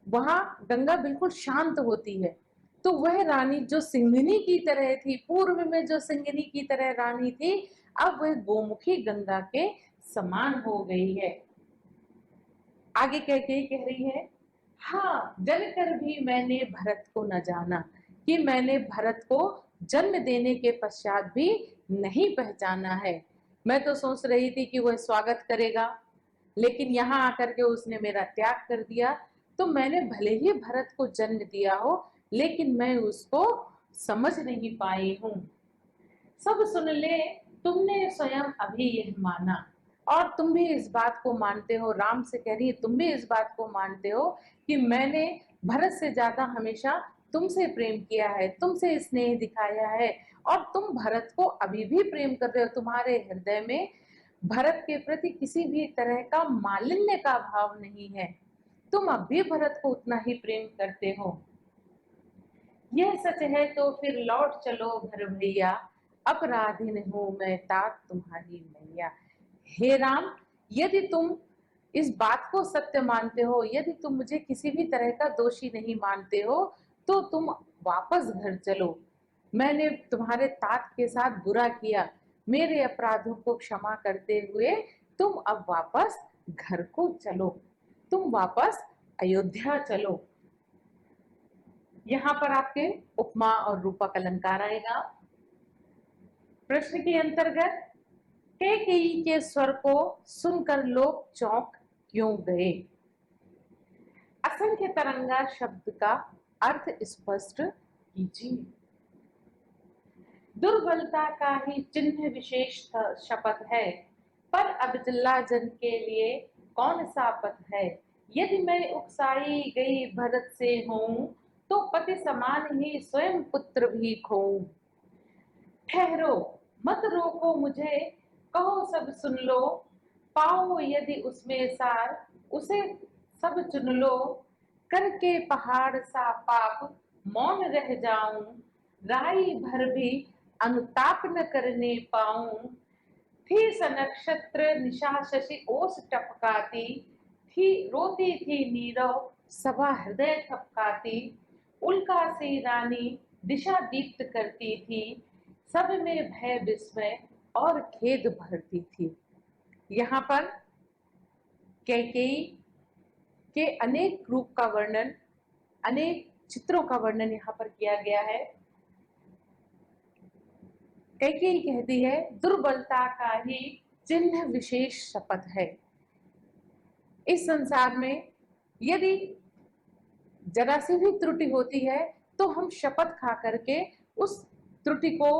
वहां गंगा बिल्कुल शांत होती है। तो वह रानी जो सिंघनी की तरह थी, पूर्व में जो सिंघनी की तरह रानी थी, अब वह गोमुखी गंगा के समान हो गई है। आगे कह रही है, हाँ जलकर भी मैंने भरत को न जाना, कि मैंने भरत को जन्म देने के पश्चात भी नहीं पहचाना है। मैं तो सोच रही थी कि वह स्वागत करेगा, लेकिन यहाँ आकर के उसने मेरा त्याग कर दिया। तो मैंने भले ही भरत को जन्म दिया हो, लेकिन मैं उसको समझ नहीं पाई हूँ। सब सुन ले, तुमने स्वयं अभी यह माना, और तुम भी इस बात को मानते हो, राम से कह रही है, तुम भी इस बात को मानते हो कि मैंने भरत से ज्यादा हमेशा तुमसे प्रेम किया है, तुमसे स्नेह दिखाया है, और तुम भरत को अभी भी प्रेम कर रहे हो। तुम्हारे हृदय में भरत के प्रति किसी भी तरह का मालिन्य का भाव नहीं है, तुम अब भी भरत को उतना ही प्रेम करते हो। यह सच है तो फिर लौट चलो घर भैया, अपराधिन हूं मैं तात तुम्हारी मैया। हे राम, यदि तुम इस बात को सत्य मानते हो, यदि तुम मुझे किसी भी तरह का दोषी नहीं मानते हो, तो तुम वापस घर चलो। मैंने तुम्हारे तात के साथ बुरा किया, मेरे अपराधों को क्षमा करते हुए तुम अब वापस घर को चलो, तुम वापस अयोध्या चलो। यहाँ पर आपके उपमा और रूपक अलंकार आएगा। प्रश्न के अंतर्गत कैकेयी के स्वर को सुनकर लोग चौंक क्यों गए? असंख्य तरंगा शब्द का अर्थ स्पष्ट कीजिए। दुर्बलता का ही चिन्ह विशेष शपथ है, पर अब्दुल्ला जन के लिए कौन सा पथ है? यदि मैं उकसाई गई भरत से हूं, तो पति समान ही स्वयं पुत्र भी खोऊं। ठहरो, मत रोको मुझे, कहो सब सुन लो, पाओ यदि उसमें सार, उसे सब चुन लो। करके पहाड़ सा पाप मौन रह जाऊं, राई भर भी अनुताप न करने पाऊं। थी स नक्षत्र निशा शशि ओस टपकाती, थी रोती थी नीरव सभा हृदय थपकाती। उल्का सी रानी दिशा दीप्त करती थी, सब में भय विस्मय और खेद भरती थी। यहाँ पर कैकेयी के अनेक रूप का वर्णन, अनेक चित्रों का वर्णन यहाँ पर किया गया है। कैकेयी कहती है दुर्बलता का ही चिन्ह विशेष शपथ है। इस संसार में यदि जरा सी भी त्रुटि होती है तो हम शपथ खा करके उस त्रुटि को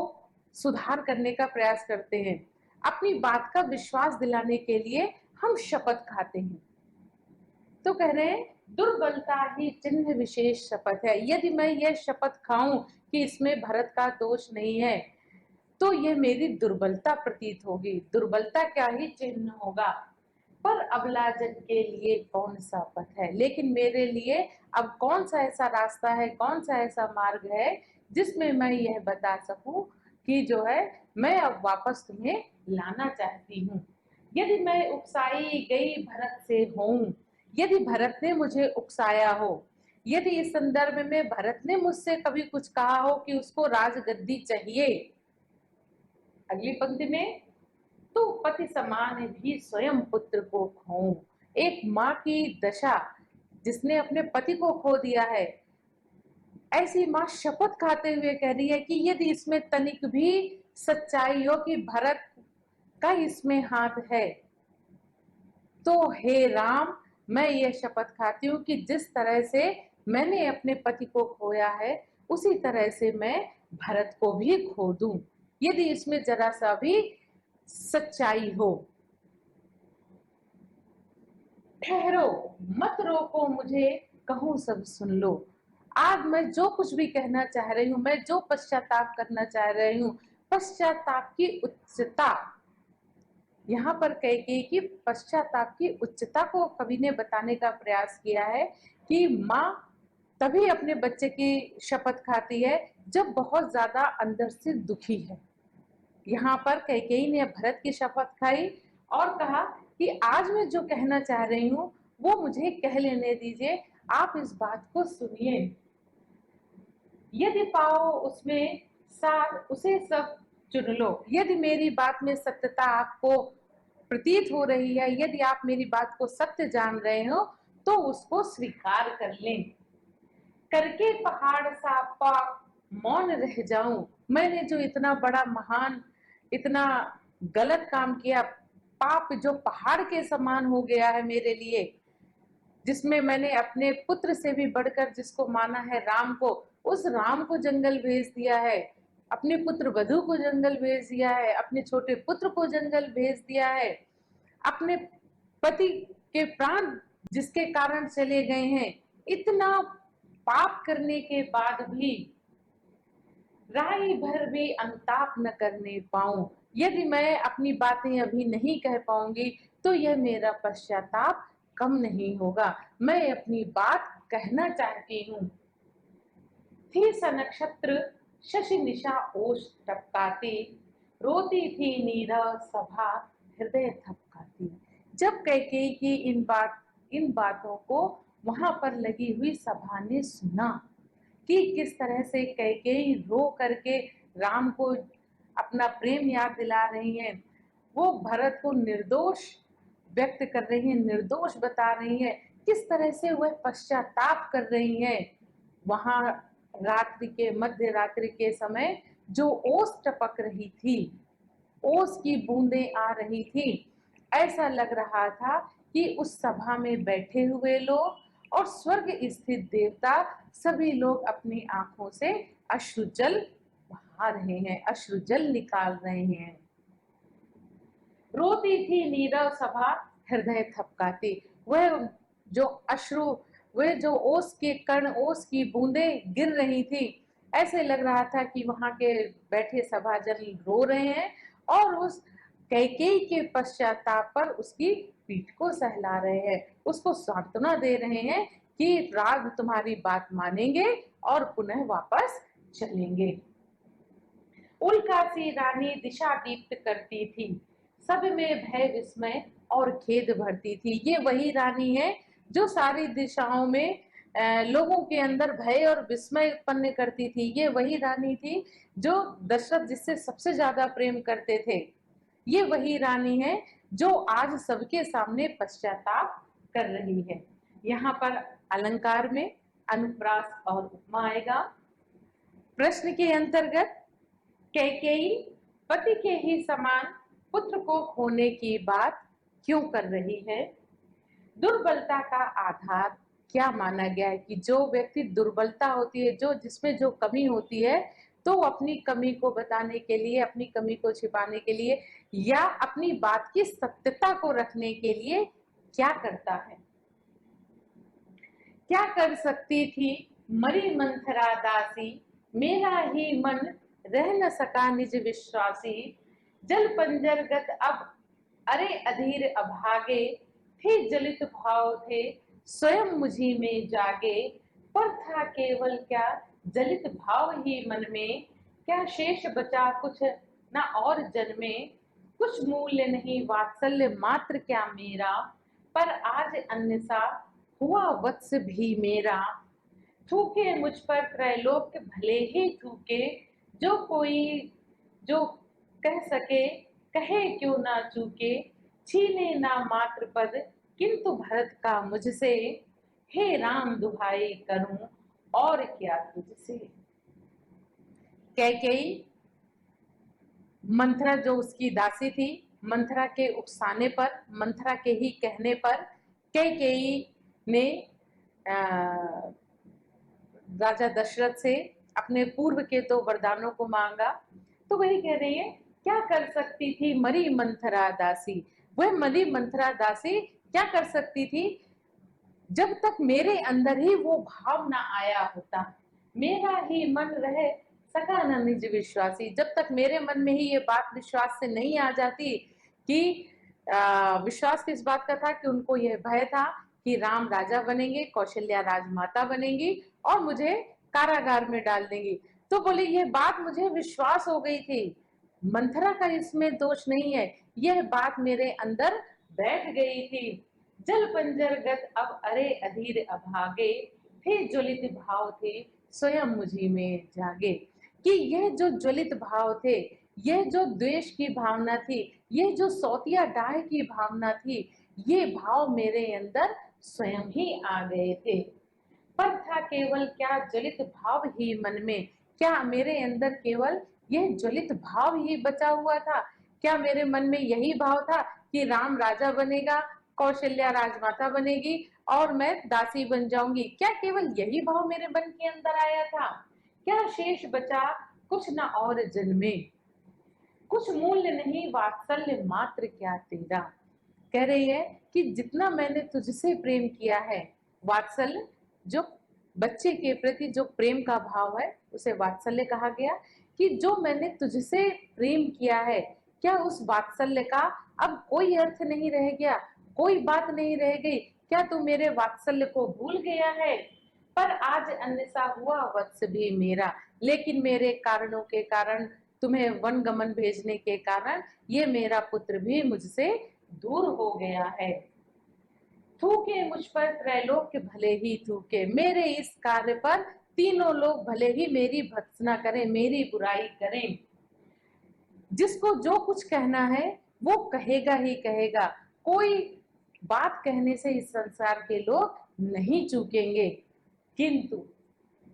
सुधार करने का प्रयास करते हैं। अपनी बात का विश्वास दिलाने के लिए हम शपथ खाते हैं। तो कह रहे हैं दुर्बलता ही चिन्ह विशेष शपथ है। यदि मैं यह शपथ खाऊं कि इसमें भरत का दोष नहीं है, तो यह मेरी दुर्बलता प्रतीत होगी, दुर्बलता क्या ही चिन्ह होगा। पर अबलाजन के लिए कौन सा पथ है? लेकिन मेरे लिए अब कौन सा ऐसा रास्ता है, कौन सा ऐसा मार्ग है जिसमें मैं यह बता सकूं कि जो है मैं अब वापस तुम्हें लाना चाहती हूँ। यदि मैं उकसाई गई भरत से हूं, यदि भरत ने मुझे उकसाया हो, यदि इस संदर्भ में भरत ने मुझसे कभी कुछ कहा हो कि उसको राजगद्दी चाहिए, अगली पंक्ति में तो पति समान भी स्वयं पुत्र को खोऊं। एक माँ की दशा जिसने अपने पति को खो दिया है, ऐसी माँ शपथ खाते हुए कह रही है कि यदि इसमें तनिक भी सच्चाई हो कि भरत का इसमें हाथ है, तो हे राम, मैं ये शपथ खाती हूँ कि जिस तरह से मैंने अपने पति को खोया है, उसी तरह से मैं भरत को भी खो दूं, यदि इसमें जरा सा भी सच्चाई हो। ठहरो, मत रोको मुझे, कहूं सब सुन लो। आज मैं जो कुछ भी कहना चाह रही हूँ, मैं जो पश्चाताप करना चाह रही हूँ, पश्चाताप की उच्चता, यहाँ पर कैकेयी की पश्चाताप की उच्चता को कवि ने बताने का प्रयास किया है कि माँ तभी अपने बच्चे की शपथ खाती है जब बहुत ज्यादा अंदर से दुखी है। यहाँ पर कैकेयी ने भरत की शपथ खाई और कहा कि आज मैं जो कहना चाह रही हूँ वो मुझे कह लेने दीजिए, आप इस बात को सुनिए। यदि पाओ उसमें सार, उसे सब चुन लो। यदि मेरी बात में सत्यता आपको प्रतीत हो रही है, यदि आप मेरी बात को सत्य जान रहे हो, तो उसको स्वीकार कर लें। करके पहाड़ सा पाप मौन रह जाऊं, मैंने जो इतना बड़ा महान, इतना गलत काम किया, पाप जो पहाड़ के समान हो गया है मेरे लिए, जिसमें मैंने अपने पुत्र से भी बढ़कर जिसको माना है राम को, उस राम को जंगल भेज दिया है, अपने पुत्र वधु को जंगल भेज दिया है, अपने छोटे पुत्र को जंगल भेज दिया है, अपने पति के प्राण जिसके कारण चले गए हैं। इतना पाप करने के बाद भी राई भर भी अनुताप न करने पाऊं। यदि मैं अपनी बातें अभी नहीं कह पाऊंगी तो यह मेरा पश्चाताप कम नहीं होगा। मैं अपनी बात कहना चाहती हूँ। थी स नक्षत्र शशि निशा ओष टपकाती, रोती थी नीरव सभा हृदय थपकाती। जब कैकेयी की इन बातों को वहां पर लगी हुई सभा ने सुना कि किस तरह से कैकेयी रो करके राम को अपना प्रेम याद दिला रही हैं, वो भरत को निर्दोष व्यक्त कर रही हैं, निर्दोष बता रही हैं, किस तरह से वह पश्चाताप कर रही हैं। वहां रात्रि के मध्य रात्रि के समय जो ओस टपक रही थी, ओस की बूंदें आ रही थी, ऐसा लग रहा था कि उस सभा में बैठे हुए लोग और स्वर्ग स्थित देवता सभी लोग अपनी आंखों से अश्रुजल बहा रहे हैं, अश्रुजल निकाल रहे हैं। रोती थी नीरव सभा हृदय थपकाती। वह जो अश्रु, वह जो ओस के कण, ओस की बूंदें गिर रही थी, ऐसे लग रहा था कि वहां के बैठे सभाजन रो रहे हैं और उस कैकेयी के पश्चाताप पर उसकी पीठ को सहला रहे हैं, उसको सांत्वना दे रहे हैं कि राग तुम्हारी बात मानेंगे और पुनः वापस चलेंगे। उल्कासी रानी दिशा दीप्त करती थी, सब में भय विस्मय और खेद भरती थी। ये वही रानी है जो सारी दिशाओं में लोगों के अंदर भय और विस्मय उत्पन्न करती थी। ये वही रानी थी जो दशरथ जिससे सबसे ज्यादा प्रेम करते थे। ये वही रानी है जो आज सबके सामने पश्चाताप कर रही है। यहाँ पर अलंकार में अनुप्रास और उपमा आएगा। प्रश्न के अंतर्गत कैकेयी पति के ही समान पुत्र को खोने की बात क्यों कर रही है? दुर्बलता का आधार क्या माना गया है कि जो व्यक्ति दुर्बलता होती है, जो जिसमें जो कमी होती है, तो अपनी कमी को बताने के लिए, अपनी कमी को छिपाने के लिए या अपनी बात की सत्यता को रखने के लिए क्या करता है? क्या कर सकती थी मरी मंथरा दासी, मेरा ही मन रह न सका निज विश्वासी। जल पंजरगत अब अरे अधीर अभागे, थे जलित भाव थे स्वयं मुझी में जागे। पर था केवल क्या जलित भाव ही मन में, क्या शेष बचा कुछ न और जन्मे। कुछ मूल्य नहीं वात्सल्य मात्र क्या मेरा, पर आज अन्य सा हुआ वत्स भी मेरा। थूके मुझ पर त्रैलोक्य भले ही थूके, जो कोई जो कह सके कहे क्यों ना चूके। छीने ना मात्र पद किंतु भरत का मुझसे, हे राम दुहाई करूं और क्या तुझसे। कैकेयी मंथरा जो उसकी दासी थी, मंथरा के उकसाने पर, मंथरा के ही कहने पर कैकेयी ने राजा दशरथ से अपने पूर्व के तो वरदानों को मांगा। तो वही कह रही है, क्या कर सकती थी मरी मंथरा दासी। वह मरी मंथरा दासी क्या कर सकती थी? जब तक मेरे अंदर ही वो भाव ना आया होता, मेरा ही मन रहे सका न निज विश्वासी। जब तक मेरे मन में ही ये बात विश्वास से नहीं आ जाती कि विश्वास किस बात का था कि उनको यह भय था कि राम राजा बनेंगे, कौशल्या राजमाता बनेंगी और मुझे कारागार में डाल देंगी। तो बोले ये बात मुझे विश्वास हो गई थी, मंथरा का इसमें दोष नहीं है, यह बात मेरे अंदर बैठ गई थी। जल पंजरगत अब अरे अधीर अभागे, थे ज्वलित भाव थे स्वयं मुझी में जागे। कि यह जो ज्वलित भाव थे, यह जो द्वेष की भावना थी, यह जो सौतिया डाह की भावना थी, ये भाव मेरे अंदर स्वयं ही आ गए थे। पर था केवल क्या ज्वलित भाव ही मन में, क्या मेरे अंदर केवल यह ज्वलित भाव ही बचा हुआ था? क्या मेरे मन में यही भाव था कि राम राजा बनेगा, कौशल्या राजमाता बनेगी और मैं दासी बन जाऊंगी? क्या केवल यही भाव मेरे मन के अंदर आया था? क्या शेष बचा कुछ न और जन्मे। कुछ मूल्य नहीं वात्सल्य मात्र क्या तेरा। कह रही है कि जितना मैंने तुझसे प्रेम किया है, वात्सल्य जो बच्चे के प्रति जो प्रेम का भाव है उसे वात्सल्य कहा गया, कि जो मैंने तुझसे प्रेम किया है, क्या उस वात्सल्य का अब कोई अर्थ नहीं रह गया, कोई बात नहीं रह गई? क्या तू मेरे वात्सल्य को भूल गया है? पर आज अन्य सा हुआ वत्स भी मेरा, लेकिन मेरे कारणों के कारण, तुम्हें वन गमन भेजने के कारण ये मेरा पुत्र भी मुझसे दूर हो गया है। थूके मुझ पर त्रैलोक्य भले ही थूके, मेरे इस कार्य पर तीनों लोग भले ही मेरी भर्त्सना करें, मेरी बुराई करें। जिसको जो कुछ कहना है वो कहेगा ही कहेगा, कोई बात कहने से इस संसार के लोग नहीं चूकेंगे। किंतु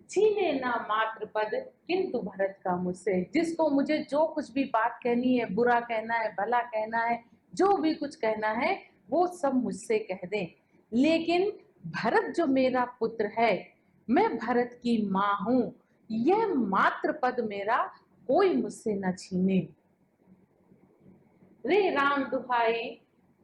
छीने ना मात्र पद किंतु भरत का मुझसे, जिसको मुझे जो कुछ भी बात कहनी है, बुरा कहना है, भला कहना है, जो भी कुछ कहना है वो सब मुझसे कह दें, लेकिन भरत जो मेरा पुत्र है, मैं भरत की मां हूं, यह मात्र पद मेरा कोई मुझसे न छीने। रे राम दुहाई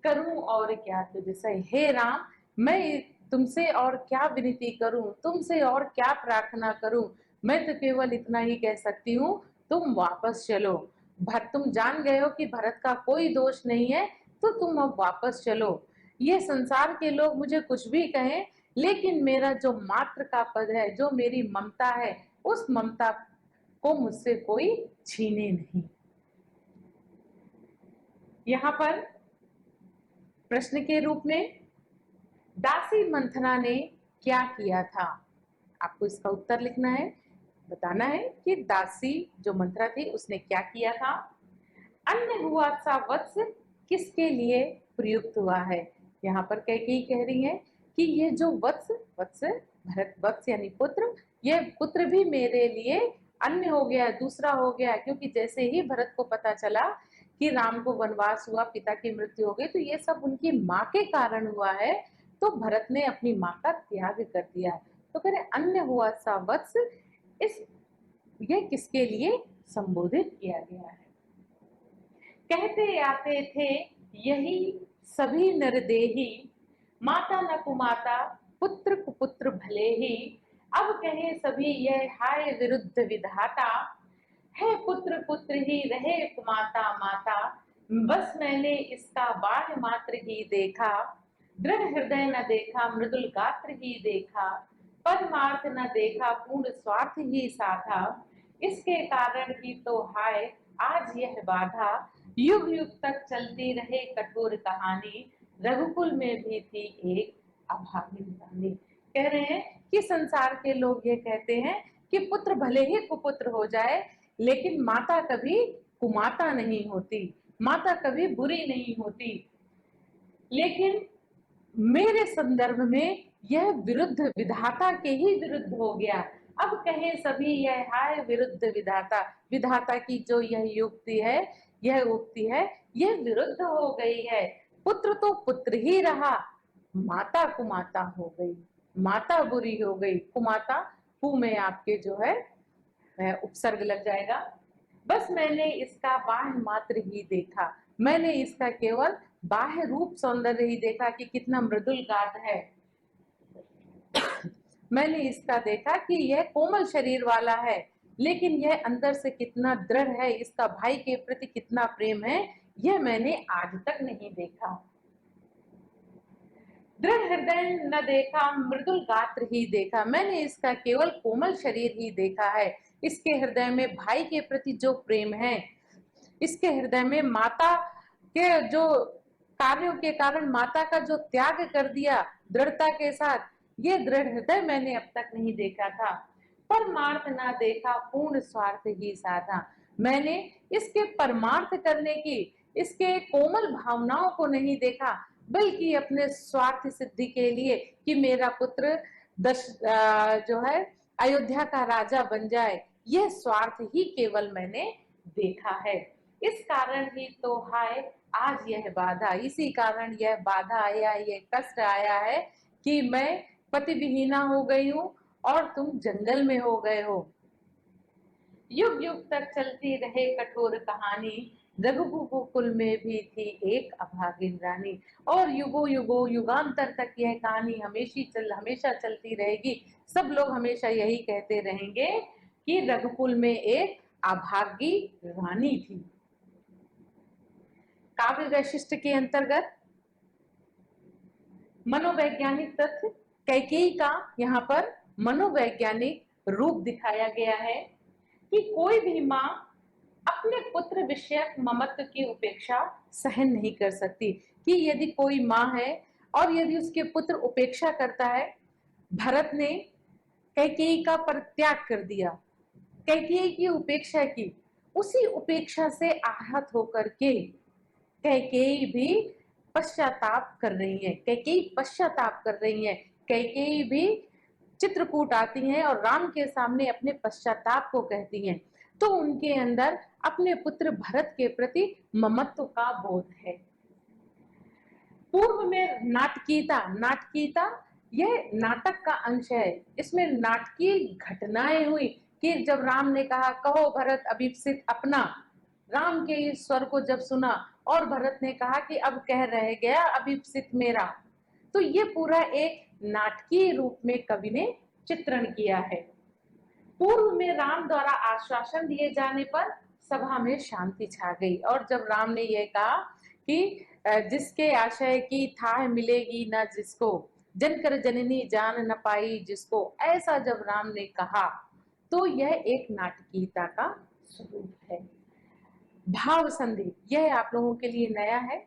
करूं और क्या तुझसे, हे राम मैं तुमसे और क्या विनती करूं, तुमसे और क्या प्रार्थना करूं, मैं तो केवल इतना ही कह सकती हूँ, तुम वापस चलो। तुम जान गए हो कि भरत का कोई दोष नहीं है, तो तुम अब वापस चलो। ये संसार के लोग मुझे कुछ भी कहें, लेकिन मेरा जो मात्र का पद है, जो मेरी ममता है, उस ममता को मुझसे कोई छीने नहीं। यहाँ पर प्रश्न के रूप में दासी मंथना ने क्या किया था, आपको इसका उत्तर लिखना है, बताना है कि दासी जो मंथरा थी उसने क्या किया था। अन्य हुआ सा वत्स किसके लिए प्रयुक्त हुआ है। यहाँ पर कैकेयी कह रही है कि ये जो वत्स, वत्स भरत, वत्स यानी पुत्र, ये पुत्र भी मेरे लिए अन्य हो गया, दूसरा हो गया, क्योंकि जैसे ही भरत को पता चला कि राम को वनवास हुआ, पिता की मृत्यु हो गई, तो ये सब उनकी माँ के कारण हुआ है, तो भरत ने अपनी माँ का त्याग कर दिया। तो कह रहे अन्य हुआ सा वत्स, इस ये किसके लिए संबोधित किया गया है। कहते आते थे यही सभी नरदेही, माता न कुमाता पुत्र कुपुत्र भले ही, अब कहे सभी यह हाय विरुद्ध विधाता, है पुत्र पुत्र ही रहे कुमाता माता, बस मैंने इसका बाह्य मात्र ही देखा, दृढ़ हृदय न देखा मृदुल गात्र ही देखा, परमार्थ न देखा पूर्ण स्वार्थ ही साधा, इसके कारण ही तो हाय आज यह बाधा, युग युग तक चलती रहे कठोर कहानी, रघुकुल में भी थी एक अभागिन रानी। कह रहे हैं कि संसार के लोग ये कहते हैं कि पुत्र भले ही कुपुत्र हो जाए, लेकिन माता कभी कुमाता नहीं होती, माता कभी बुरी नहीं होती। लेकिन मेरे संदर्भ में यह विरुद्ध विधाता के ही विरुद्ध हो गया। अब कहे सभी यह हाय विरुद्ध विधाता, विधाता की जो यह युक्ति है, यह उक्ति है, यह विरुद्ध हो गई है। पुत्र तो पुत्र ही रहा, माता कुमाता हो गई, माता बुरी हो गई। कुमाता हूं में आपके जो है उपसर्ग लग जाएगा। बस मैंने इसका बाह्य मात्र ही देखा, मैंने इसका केवल बाह्य रूप सौंदर्य ही देखा कि कितना मृदुल गात है, मैंने इसका देखा कि यह कोमल शरीर वाला है, लेकिन यह अंदर से कितना दृढ़ है, इसका भाई के प्रति कितना प्रेम है, यह मैंने आज तक नहीं देखा। दृढ़ हृदय न देखा मृदुल गात्र ही देखा, मैंने इसका केवल कोमल शरीर ही देखा है, इसके हृदय में भाई के प्रति जो प्रेम है, इसके हृदय में माता के जो कार्यों के कारण माता का जो त्याग कर दिया दृढ़ता के साथ, ये दृढ़ हृदय मैंने अब तक नहीं देखा था। परमार्थ ना देखा पूर्ण स्वार्थ ही साधा, मैंने इसके परमार्थ करने की, इसके कोमल भावनाओं को नहीं देखा, बल्कि अपने स्वार्थ सिद्धि के लिए कि मेरा पुत्र जो है अयोध्या का राजा बन जाए, यह स्वार्थ ही केवल मैंने देखा है। इस कारण ही तो हाय आज यह बाधा, इसी कारण यह बाधा आया, यह कष्ट आया है कि मैं पति विहीना हो गई हूं और तुम जंगल में हो गए हो। युग युग तक चलती रहे कठोर कहानी, रघुकुल में भी थी एक अभागिन रानी। और युगों युगों युगांतर तक यह कहानी हमेशा चलती रहेगी। सब लोग हमेशा यही कहते रहेंगे कि रघुकुल में एक अभागी रानी थी। काव्य वैशिष्ट के अंतर्गत मनोवैज्ञानिक तथ्य, कैकेयी का यहाँ पर मनोवैज्ञानिक रूप दिखाया गया है कि कोई भी माँ अपने पुत्र विषयक ममत्व की उपेक्षा सहन नहीं कर सकती। कि यदि कोई माँ है और यदि उसके पुत्र उपेक्षा करता है, भरत ने कैकेयी का परित्याग कर दिया, कैकेयी की उपेक्षा की, उसी उपेक्षा से आहत होकर के कैकेयी भी पश्चाताप कर रही है, कैकेयी पश्चाताप कर रही है, कैकेयी भी चित्रकूट आती हैं और राम के सामने अपने पश्चाताप को कहती हैं। तो उनके अंदर अपने पुत्र भरत के प्रति ममत्व का बोध है। पूर्व में नाटकीयता, नाटकीयता यह नाटक का अंश है। इसमें नाटकीय घटनाएं हुई कि जब राम ने कहा कहो भरत अभिप्सित अपना, राम के इस स्वर को जब सुना और भरत ने कहा कि अब कह रह गया अभिप्सित मेरा, तो ये पूरा एक नाटकीय रूप में कवि ने चित्रण किया है। पूर्व में राम द्वारा आश्वासन दिए जाने पर सभा में शांति छा गई और जब राम ने यह कहा कि जिसके आशय की थाह मिलेगी न जिसको, जनकर जननी जान न पाई जिसको, ऐसा जब राम ने कहा तो यह एक नाटकीयता का स्वरूप है। भाव संधि, यह आप लोगों के लिए नया है।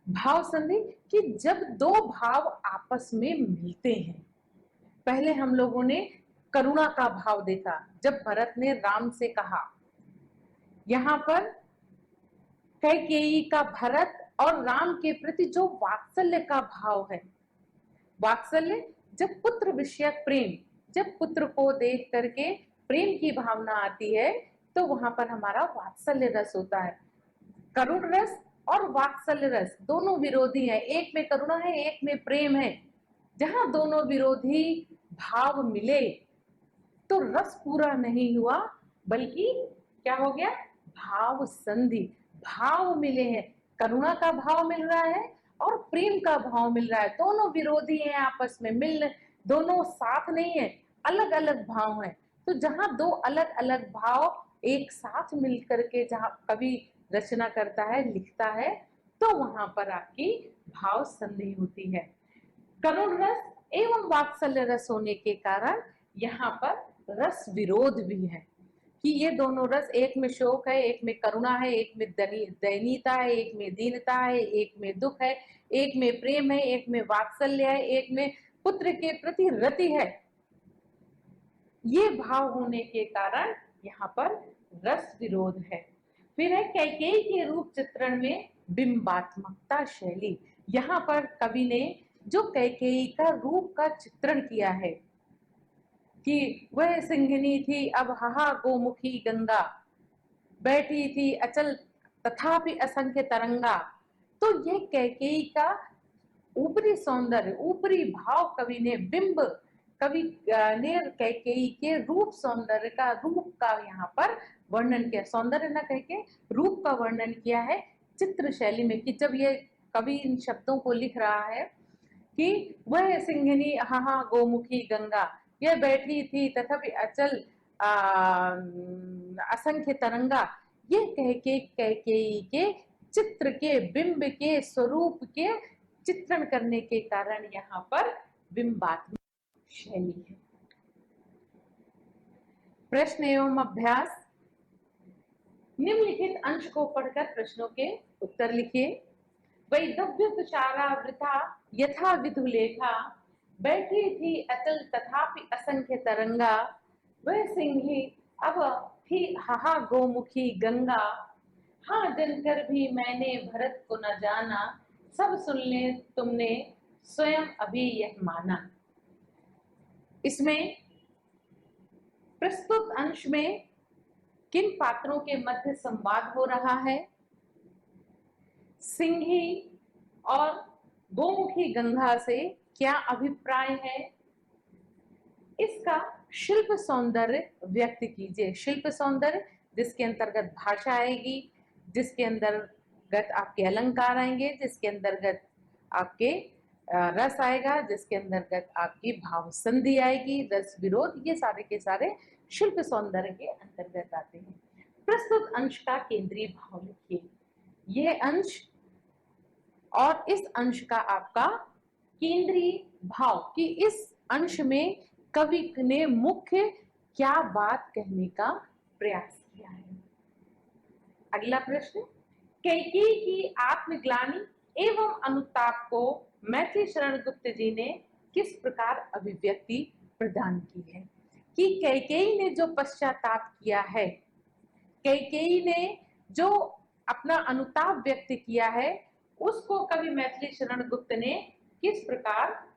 भाव संधि कि जब दो भाव आपस में मिलते हैं। पहले हम लोगों ने करुणा का भाव देखा जब भरत ने राम से कहा, यहाँ पर कैकेयी का भरत और राम के प्रति जो वात्सल्य का भाव है, वात्सल्य जब पुत्र विषयक प्रेम, जब पुत्र को देख करके प्रेम की भावना आती है तो वहां पर हमारा वात्सल्य रस होता है। करुण रस और वात्सल्य रस दोनों विरोधी है, एक में करुणा है एक में प्रेम है। जहां दोनों विरोधी भाव मिले तो रस पूरा नहीं हुआ बल्कि क्या हो गया, भाव संधि। भाव मिले हैं, करुणा का भाव मिल रहा है और प्रेम का भाव मिल रहा है, दोनों विरोधी हैं आपस में, मिल दोनों साथ नहीं है, अलग अलग भाव है। तो जहां दो अलग अलग भाव एक साथ मिल करके जहां कवि रचना करता है, लिखता है, तो वहां पर आपकी भाव संधि होती है। करुण रस एवं वात्सल्य रस होने के कारण यहाँ पर रस विरोध भी है कि ये दोनों रस, एक में शोक है, एक में करुणा है, एक में दयनीयता है, एक में दीनता है, एक में दुख है, एक में प्रेम है, एक में वात्सल्य है, एक में पुत्र के प्रति रति है। ये भाव होने के कारण यहाँ पर रस विरोध है। फिर है कैकेयी के रूप चित्रण में बिंबात्मकता शैली। यहाँ पर कवि ने जो कैकेयी का रूप का चित्रण किया है कि वह सिंघनी थी अब हाहा गोमुखी गंगा, बैठी थी अचल तथापि असंख्य तरंगा। तो यह कैकेयी का ऊपरी सौंदर्य, ऊपरी भाव कवि ने, बिंब कवि ने कैकेयी के रूप सौंदर्य का, रूप का यहाँ पर वर्णन किया, सौंदर्य न कह के रूप का वर्णन किया है चित्र शैली में। कि जब ये कवि इन शब्दों को लिख रहा है कि वह सिंघनी हाहा गोमुखी गंगा, यह बैठी थी तथापि अचल असंख्य तरंगा, ये कह के कैकेयी के चित्र के, बिंब के, स्वरूप के चित्रण करने के कारण यहाँ पर बिंबात्मक शैली है। प्रश्न एवं अभ्यास, निम्नलिखित अंश को पढ़कर प्रश्नों के उत्तर लिखिए। वैदव्य तुषारा वृथा यथा विधु लेखा, बैठी थी अचल तथापि असंख्य तरंगा, वह सिंही अब थी हाहा गोमुखी गंगा, हाँ जनकर भी मैंने भरत को न जाना, सब सुन ले तुमने स्वयं अभी यह माना। इसमें प्रस्तुत अंश में किन पात्रों के मध्य संवाद हो रहा है, सिंही और गोमुखी गंगा से क्या अभिप्राय है, इसका शिल्प सौंदर्य व्यक्त कीजिए। शिल्प सौंदर्य जिसके अंतर्गत भाषा आएगी, जिसके अंतर्गत आपके अलंकार आएंगे, जिसके अंतर्गत आपके रस आएगा, जिसके अंतर्गत आपकी भाव संधि आएगी, रस विरोध, ये सारे के सारे शिल्प सौंदर्य के अंतर्गत आते हैं। प्रस्तुत अंश का केंद्रीय भाव लिखिए। यह अंश और इस अंश का आपका केंद्रीय भाव कि इस अंश में कवि ने मुख्य क्या बात कहने का प्रयास किया है। अगला प्रश्न, कैकेयी की आत्मग्लानि एवं अनुताप को मैथिली शरण गुप्त जी ने किस प्रकार अभिव्यक्ति प्रदान की है? कि कैकेयी ने जो पश्चाताप किया है, कैकेयी ने जो अपना अनुताप व्यक्त किया है, उसको कवि मैथिली शरण गुप्त ने किस प्रकार